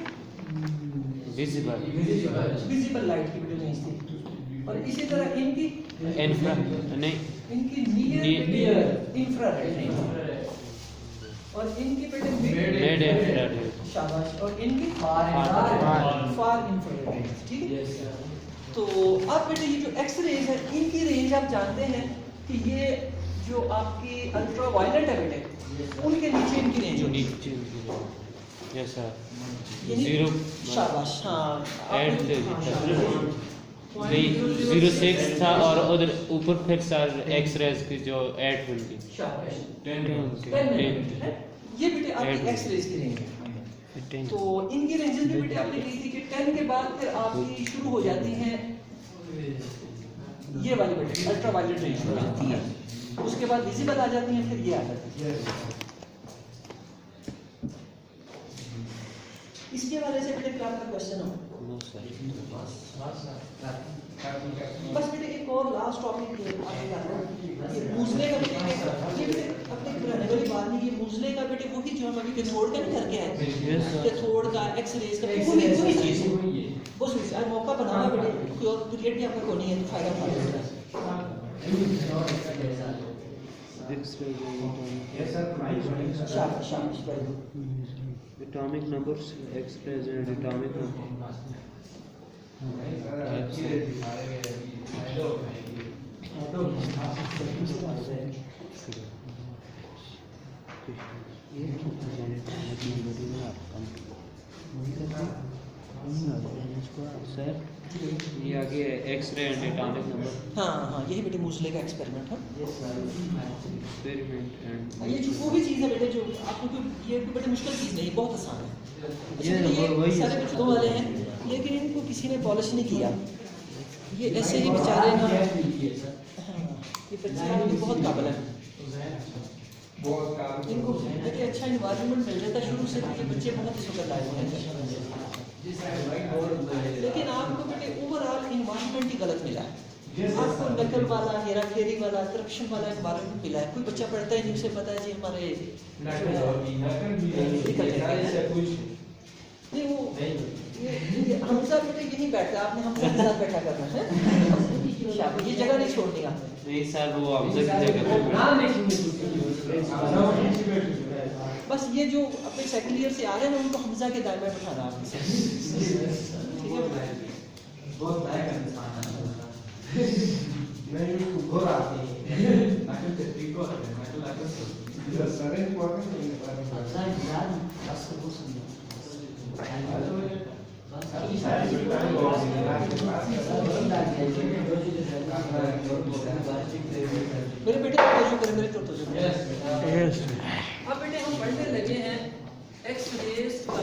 Speaker 1: विजिबल लाइट की बेटे रेंज थी, और इसी तरह इनकी
Speaker 2: इंफ्रा नहीं,
Speaker 1: इनकी नियर इंफ्रारेड रेंज, और इनकी बेटे मिड इंफ्रारेड, शाबाश, और इनकी फार इंफ्रारेड, ठीक है। तो अब बेटे ये जो एक्स रेज है इनकी रेंज आप जानते हैं कि ये जो आपकी अल्ट्रा वायलेट है बेटे, उनके नीचे इनकी रेंज होगी।
Speaker 2: Yes sir.
Speaker 1: यानी-
Speaker 2: जीरो
Speaker 1: शाबाश, हाँ
Speaker 2: ऐड
Speaker 1: आपने-
Speaker 2: दे
Speaker 1: हाँ,
Speaker 2: देता है।
Speaker 1: शाबाश।
Speaker 2: नहीं 06 था और उधर ऊपर फिर सर एक्स रेज की जो ऐड होगी
Speaker 1: शाबाश।
Speaker 2: 10
Speaker 1: 10 मिलीमीटर है। ये बेटे आपकी एक्स रेज की रेंज है। तो इनकी रेंजेस भी बेटे आपने ली थी कि 10 के बाद फिर आपकी शुरू हो जाती हैं ये वाली बेटे अल्ट्रा वायलेट रेंज शुरू हो जाती है, उसके बाद विजिबल आ जाती हैं, फिर ये आ जाती है। इसके बारे से बेटे क्या आपका क्वेश्चन हो?
Speaker 2: No sir.
Speaker 1: बस बेटे एक और लास्ट टॉपिक ये आगे का है, ये मूजले का बेटे ये बेटे अपने पुराने वाली बात नहीं, ये मूजले का बेटे वही जो हम अभी कैथोड का नहीं करके आए, कैथोड का एक्स रेज का वही चीज है। बस उसे आज मौका बनाना बेटे, कोई और पीरियड भी आपका को नहीं है तो फायदा उठा लो। शाबाश शाबाश भाई।
Speaker 2: Atomic numbers X rays and atomic sir ये आगे X ray and atomic number
Speaker 1: हाँ हाँ यही बेटे मूजले का एक्सपेरिमेंट है।
Speaker 2: एक्सपेरिमेंट एंड
Speaker 1: ये जो वो भी चीज़ है बेटे जो आपको कोई ये कोई बड़ी मुश्किल चीज़ नहीं, बहुत आसान है।
Speaker 2: ये
Speaker 1: ये सारे बच्चों वाले हैं लेकिन इनको किसी ने पॉलिश नहीं किया, ये ऐसे ही बेचारे ना। हाँ, ये बच्चे आपके बहुत काबिल हैं, इनको देखिए अच्छा इन्वायरमेंट मिल जाता है शुरू से, ये बच्चे बहुत शुक्र लायक हैं। लेकिन आपको बेटे ओवरऑल इन्वायरमेंट ही गलत मिला है, आपको नकल वाला, हेरा फेरी वाला, करप्शन वाला इन्वायरमेंट मिला है। कोई बच्चा पढ़ता ही नहीं, उसे पता है जी हमारे नहीं वो ये हमजा बेटे यहीं बैठता है, आपने हमजा के साथ बैठा करना है, ये जगह नहीं छोड़नी आपने।
Speaker 2: नहीं सर वो हमसे की जगह
Speaker 1: बस ये जो अपने सेकंड ईयर से आ रहे हैं ना उनको हमजा के दायरे में बैठाना है आपने, ठीक है? मेरे बेटे को तवज्जो करें, मेरे तरफ तवज्जो करें। अब बेटे हम पढ़ने लगे हैं एक्स रेज का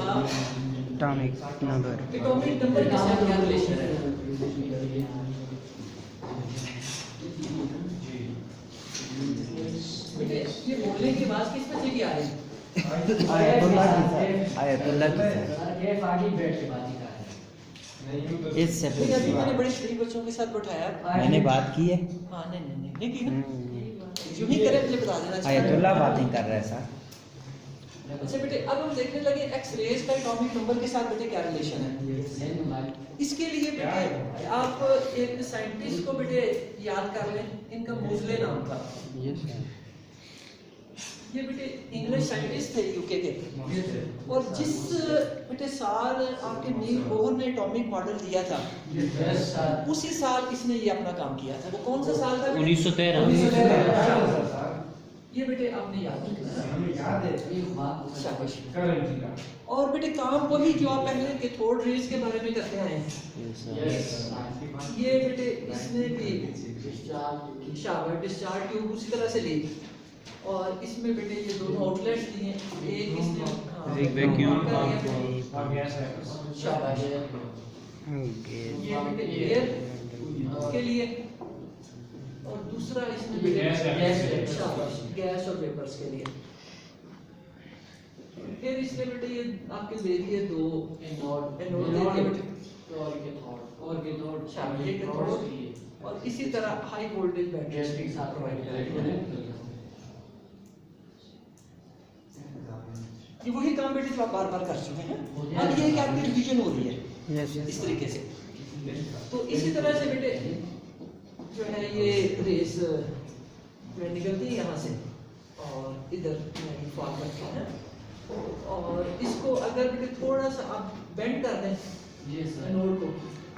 Speaker 5: एटॉमिक नंबर
Speaker 1: एटॉमिक नंबर के साथ क्या रिलेशन है। बेटे ये बोलने की बात किस बच्चे की आ रही है?
Speaker 5: आयतुल्लाह की इससे
Speaker 1: देखिए अभी मैंने बड़े शरीफ बच्चों के साथ बैठाया,
Speaker 5: मैंने बात की है।
Speaker 1: हाँ नहीं की ना, जो ही करे मुझे बता देना।
Speaker 5: आयतुल्लाह बातें कर रहा है सर।
Speaker 1: अच्छा बेटे अब हम देखने लगे एक्स रेज का एटॉमिक नंबर के साथ बेटे क्या रिलेशन है। इसके लिए बेटे आप एक साइंटिस्ट को बेटे याद कर लें, इनका मूजले नाम था। ये बेटे इंग्लिश साइंटिस्ट थे यूके के, और जिस बेटे साल आपके नील बोहर ने एटॉमिक मॉडल दिया था उसी साल इसने ये अपना काम किया था। वो कौन सा साल था?
Speaker 2: 1913।
Speaker 1: ये बेटे आपने याद रखना। शाबाश। और बेटे काम वही जो आप पहले के थोड़ रेस के बारे में करते आए हैं। ये बेटे इसने भी शाबाश डिस्चार्ज ट्यूब उसी तरह से ली, और इसमें बेटे ये दोनों आउटलेट्स दिए, एक इसने
Speaker 2: एक वैक्यूम
Speaker 1: शाबाश, ये बेटे एयर के लिए, और दूसरा इसमें बेटे शाबाश गैस और वेपर्स के लिए। फिर इसने बेटे ये आपके दे दिए दो एनोड दे दिए बेटे, और कैथोड शाबाश ये कैथोड, और इसी तरह हाई वोल्टेज बैटरीज के साथ प्रोवाइड करेंगे। ये वही काम बेटे जो आप बार बार कर चुके हैं, अब ये कि आपकी रिवीजन हो रही है इस तरीके से। तो इसी तरह से बेटे जो है ये रेस जो है निकलती है यहाँ से और इधर फॉल करती है, और इसको अगर बेटे थोड़ा सा आप बेंड कर दें नोड को,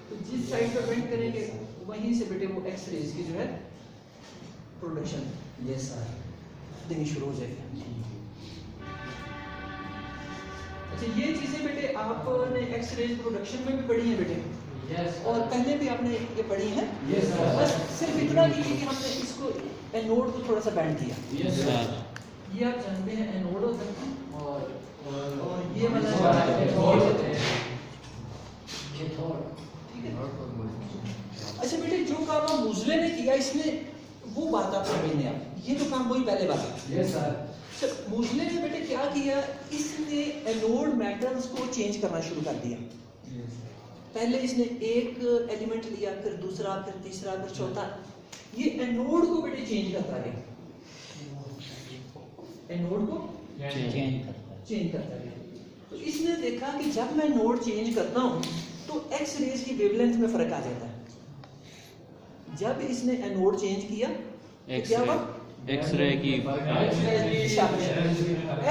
Speaker 1: तो जिस साइड पर बेंड करेंगे वहीं से बेटे वो एक्स रेज की जो है प्रोडक्शन
Speaker 4: यस सर।
Speaker 1: देनी शुरू हो जाएगी। अच्छा, ये चीज़ें बेटे आपने एक्स-रे प्रोडक्शन में भी पढ़ी हैं बेटे, और पहले भी आपने ये पढ़ी है। बस सिर्फ इतना की कि हमने इसको एनोड को थोड़ा सा बैंड किया। ये आप जानते हैं एनोड होता है और ये वाला ठीक है। अच्छा बेटे, जो काम आप मुजले ने किया इसमें वो बात आप समझने आप, ये तो काम वही पहले बात है।
Speaker 3: Yes sir.
Speaker 1: मुजले ने बेटे क्या किया, इसने एनोड मेटल्स को चेंज करना शुरू कर दिया। पहले इसने एक एलिमेंट लिया, फिर दूसरा, फिर तीसरा, फिर चौथा। ये एनोड को बेटे चेंज करता गया, एनोड को चेंज करता गया। तो इसने देखा कि जब मैं नोड चेंज करता हूँ तो एक्स रेज की वेवलेंथ में फर्क आ जाता है। जब इसने एनोड चेंज किया तो क्या हुआ,
Speaker 2: एक्सरे की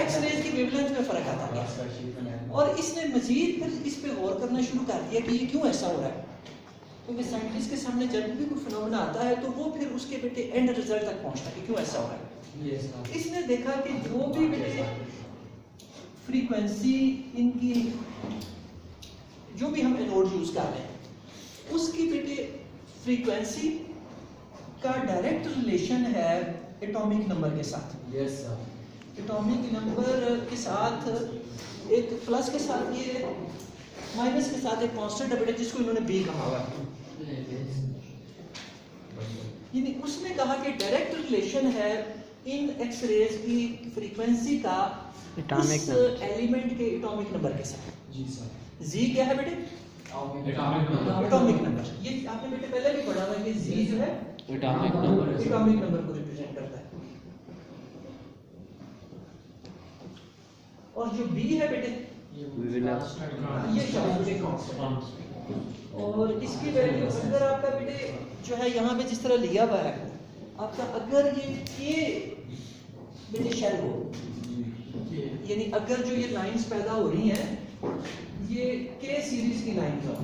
Speaker 1: एक्स-रेज की वेवलेंथ में फर्क आता है। और इसने मजीद फिर इस पे गौर करना शुरू कर दिया कि ये क्यों ऐसा हो रहा है, क्योंकि साइंटिस्ट के सामने जब भी कोई फिनोमेना आता है तो वो फिर उसके बेटे एंड रिजल्ट तक पहुंचता है कि क्यों ऐसा हो रहा है। इसने देखा कि जो भी बेटे फ्रीक्वेंसी इनकी, जो भी हम एनोड यूज कर रहे हैं उसकी बेटे फ्रीक्वेंसी का डायरेक्ट रिलेशन है एटॉमिक नंबर के साथ।
Speaker 3: Yes sir.
Speaker 1: एटॉमिक नंबर के साथ एक प्लस के साथ ये माइनस के साथ एक कांस्टेंट है बेटा जिसको इन्होंने बी कहा हुआ है। यानी उसने कहा कि डायरेक्ट रिलेशन है इन एक्स-रेज की फ्रीक्वेंसी का इस एलिमेंट के एटॉमिक नंबर के साथ।
Speaker 3: जी सर।
Speaker 1: जी क्या है बेटे, एटॉमिक नंबर। ये आपने बेटे पहले भी पढ़ा था कि जी जो है
Speaker 2: एटॉमिक
Speaker 1: नंबर को रिप्रेजेंट करता है। और जो बी है बेटे ये शार्प कांस्टेंट, और इसकी वैल्यू अगर आपका बेटे जो है यहाँ पे जिस तरह लिया हुआ है आपका, अगर ये बेटे शेल हो, यानी अगर जो ये लाइंस पैदा हो रही हैं ये के सीरीज की लाइन हो,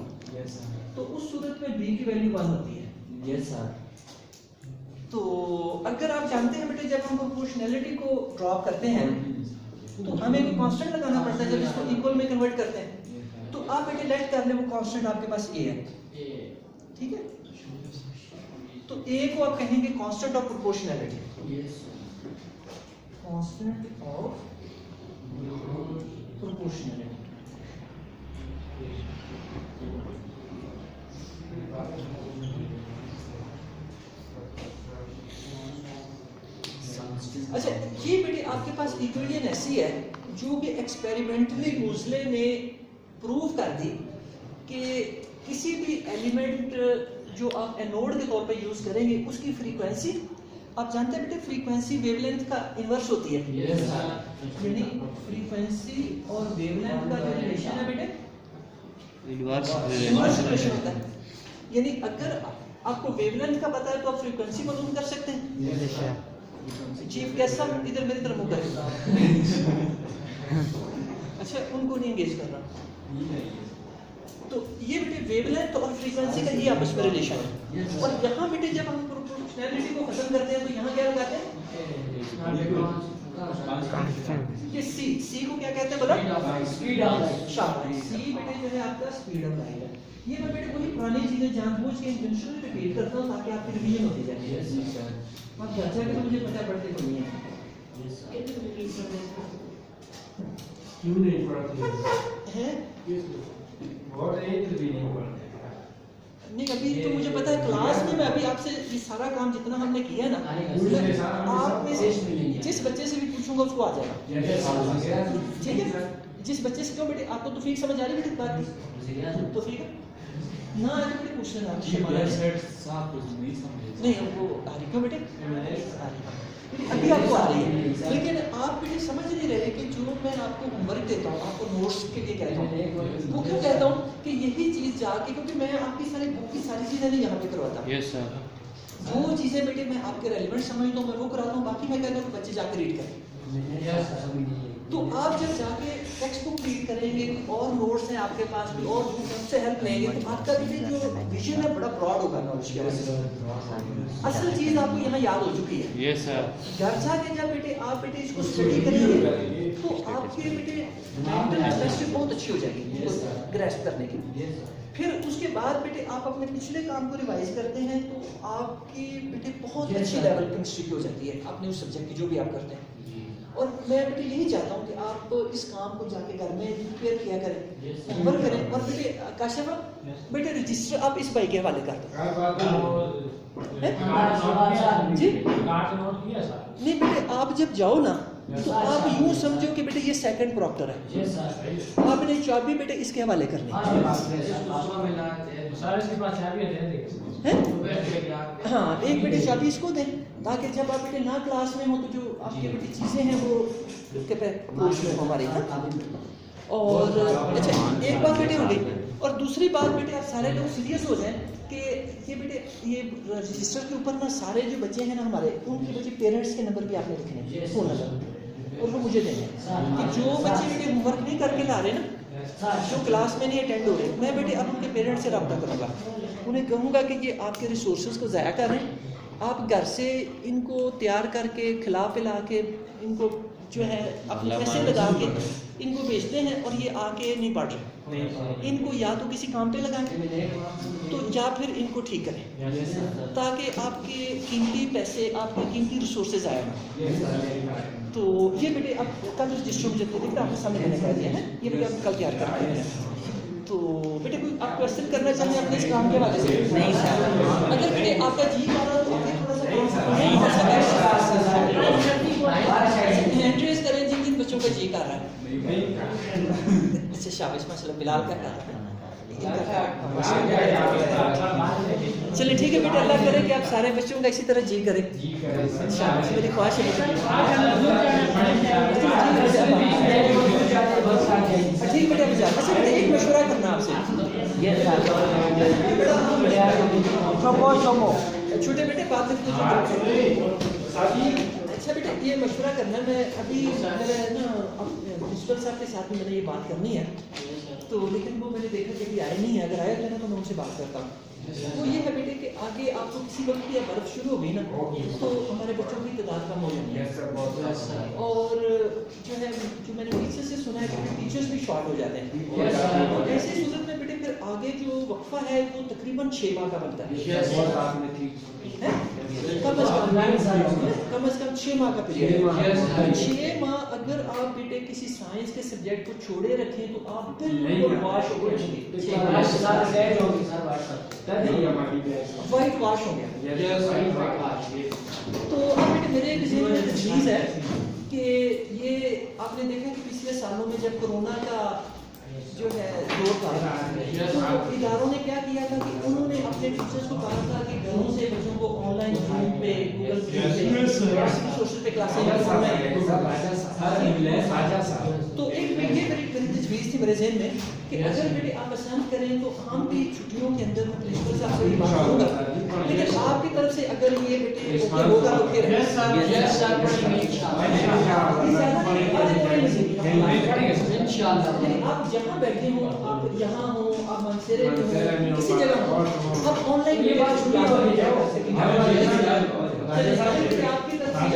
Speaker 1: तो उस सूरत में बी की वैल्यू 1 होती है।
Speaker 4: Yes sir.
Speaker 1: तो अगर आप जानते हैं बेटे जब हम प्रोपोर्शनैलिटी को ड्रॉप करते हैं तो हमें भी कांस्टेंट लगाना पड़ता है जब इसको इक्वल में कन्वर्ट करते हैं। तो आप बेटे लेट कर ले, वो कांस्टेंट आपके पास ए है, ठीक है। तो ए को आप कहेंगे constant of proportionality, constant of proportionality. अच्छा, ये बेटे आपके पास इक्वेशन ऐसी है जो कि एक्सपेरिमेंटली मुजले ने प्रूव कर दी कि किसी भी एलिमेंट जो आप एनोड के तौर पे यूज करेंगे उसकी फ्रीक्वेंसी, आप जानते हैं बेटे फ्रीक्वेंसी वेवलेंथ का इनवर्स होती है।
Speaker 3: Yes sir.
Speaker 1: यानी फ्रीक्वेंसी और वेवलेंथ का जो रिलेशन है बेटे
Speaker 2: इनवर्स
Speaker 1: रिलेशन होता है। यानी अगर आपको वेवलेंथ का पता है तो आप फ्रीक्वेंसी मालूम कर सकते हैं। चीफ गेस्ट साहब इधर मेरी तरफ मुकर, अच्छा उनको नहीं एंगेज कर रहा। तो ये बेटे वेवलेंथ और फ्रीक्वेंसी का ये आपस में रिलेशन है। और यहाँ बेटे जब हम प्रोपोर्शनैलिटी को खत्म करते हैं तो यहाँ क्या लगाते हैं, ये सी को क्या कहते हैं बोला,
Speaker 3: स्पीड ऑफ
Speaker 1: शार्प। सी बेटे जो है आपका स्पीड ऑफ लाइट है। ये मैं बेटे वही पुरानी चीजें जानबूझ के इंटेंशनली रिपीट करता हूँ ताकि आपकी रिवीजन होती जाए।
Speaker 3: Yes sir.
Speaker 1: और चर्चा के तो मुझे पता पड़ते तो नहीं है।
Speaker 6: क्यों नहीं पढ़ते
Speaker 1: हैं?
Speaker 6: बहुत एज भी नहीं पढ़ते।
Speaker 1: नहीं, अभी तो मुझे पता है क्लास में मैं अभी आपसे ये सारा काम जितना हमने किया है ना, आप में से जिस बच्चे से भी पूछूंगा उसको आ जाएगा, ठीक है। जिस बच्चे से क्यों बेटे आपको तो समझ आ रही है बेटे बात की, तो ठीक है ना, आगे बेटे पूछ लेना नहीं हमको आ रही क्यों बेटे, अभी आपको आ रही है, लेकिन आप बेटे समझ नहीं रहे कि जो मैं आपको होमवर्क देता हूँ, आपको नोट्स के लिए कहता हूँ, वो क्यों कहता हूँ कि यही चीज़ जाके, क्योंकि मैं आपकी सारी बुक की सारी चीज़ें नहीं यहाँ पे करवाता।
Speaker 2: Yes sir.
Speaker 1: वो चीज़ें बेटे मैं आपके रेलिवेंट समझता हूँ मैं वो कराता हूँ, बाकी मैं कहता हूँ बच्चे जाके रीड करें। तो आप जब जाके टेक्स्ट बुक रीड करेंगे, और नोट्स हैं आपके पास भी, और उनसे हेल्प लेंगे, तो आपका भी जो विजन है बड़ा ब्रॉड होगा नॉलेज के वजह से। असल चीज़ आपको यहाँ याद हो चुकी है।
Speaker 2: Yes sir.
Speaker 1: घर जाके जब आप बेटे इसको स्टडी करेंगे तो आपके बेटे मेंटल कैपेसिटी बहुत अच्छी हो जाएगी इसको ग्रैस्प करने की। फिर उसके बाद बेटे आप अपने पिछले काम को रिवाइज करते हैं तो आपकी बेटे बहुत अच्छी लेवल केमिस्ट्री की हो जाती है अपने उस सब्जेक्ट की जो भी आप करते हैं। और मैं बेटे यही चाहता हूँ कि आप इस काम को जाके घर में प्रिपेयर किया करें, होमवर्क करें। और बेटे काशिफ बेटे रजिस्टर आप इस भाई के हवाले कर दो। जी नहीं बेटे, आप जब जाओ ना तो आप यूँ समझो कि बेटे ये सेकंड प्रॉक्टर है, आपने चाबी बेटे इसके हवाले करनी है। हाँ, एक बेटे चाबी इसको दें ताकि जब आप बेटे ना क्लास में हो तो जो आपके बेटे चीज़ें हैं वो उसके पे होश में हमारी। और अच्छा एक बात बेटे हो गई। और दूसरी बात बेटे आप सारे लोग सीरियस हो जाएं कि ये बेटे ये रजिस्टर के ऊपर ना सारे जो बच्चे हैं ना हमारे, उनके बच्चे पेरेंट्स के नंबर भी आपने लिखने हैं फ़ोन नंबर, और वो मुझे देंगे कि जो बच्चे बेटे होमवर्क नहीं करके ला रहे ना, जो क्लास में नहीं अटेंड हो रहे, मैं बेटे अब उनके पेरेंट्स से रब्ता करूँगा, उन्हें कहूँगा कि ये आपके रिसोर्सेज को ज़ाया कर रहे हैं, आप घर से इनको तैयार करके खिला पिला के इनको जो है अपने पैसे लगा के इनको बेचते हैं और ये आके नहीं पढ़ रहे। इनको या तो किसी काम पे लगाएं तो या फिर इनको ठीक करें ताकि आपके कीमती पैसे, आपके कीमती रिसोर्सेज आए ना। तो ये बेटे अब कल रजिस्टर मुझे देखिए आपके सामने मैंने कह दिया है, ये बेटे आप कल तैयार करते हैं। तो बेटे कोई आप क्वेश्चन करना चाहें अपने इस काम के हवाले से?
Speaker 4: नहीं सर।
Speaker 1: अगर बेटे आपका जी कर रहा है तो थोड़ा सा इंट्रेस करें जिन जिन बच्चों का जी कर रहा है। अच्छा शाबाश माशाल्लाह, बिलाल कर रहा है। चलिए ठीक है बेटे, अल्लाह करे कि आप सारे बच्चों का इसी तरह जी करें। मेरी ख्वाहिश है। ठीक बेटा मुझे अच्छा बेटा एक मशवरा करना आपसे। छोटे बेटे बात अच्छा बेटा ये मशवरा करना, मैं अभी मेरे ना प्रिंसिपल साहब के साथ में मैंने ये बात करनी है, तो लेकिन वो मैंने देखा कि अभी आए नहीं है, अगर आया ना तो मैं उनसे बात करता हूँ। वो ये है बेटे कि आगे आपको किसी वक्त की बर्फ शुरू हो गई ना तो हमारे बच्चों की तादाद कम हो जाती है, और जो है जो मैंने टीचर से सुना है कि टीचर्स भी शॉर्ट हो जाते हैं। ऐसी सूरत में बेटे फिर आगे जो वक्फा है वो तकरीबन 6 माह का बनता है, कम से कम 6 माह का पीरियड। 6 माह अगर आप बेटे किसी साइंस के सब्जेक्ट को छोड़े रखें तो आप बिल्कुल वाश हो वाइट वाश हो गया। तो अब बेटे मेरे एक ज़हन में चीज़ है कि ये आपने देखा कि पिछले सालों में जब कोरोना का जो है दौर था तो इदारों ने क्या किया था कि उन्होंने अपने टीचर्स को कहा था कि घरों से बच्चों को ऑनलाइन जूम पे गूगल पे सोशल पे क्लासेस तो एक ये मेरी तजवीज़ थी मेरे ज़हन में कि अगर बेटे आप पसंद करें तो हम भी छुट्टियों के अंदर मैं प्रिंसिपल साहब से बात करूँगा, लेकिन आपकी तरफ से अगर ये बेटे ओके होगा तो फिर आप जहाँ बैठे हो, आप यहाँ हो, आप मंसेरे में हो, किसी जगह हो, आप ऑनलाइन ये बात आपकी तरफ से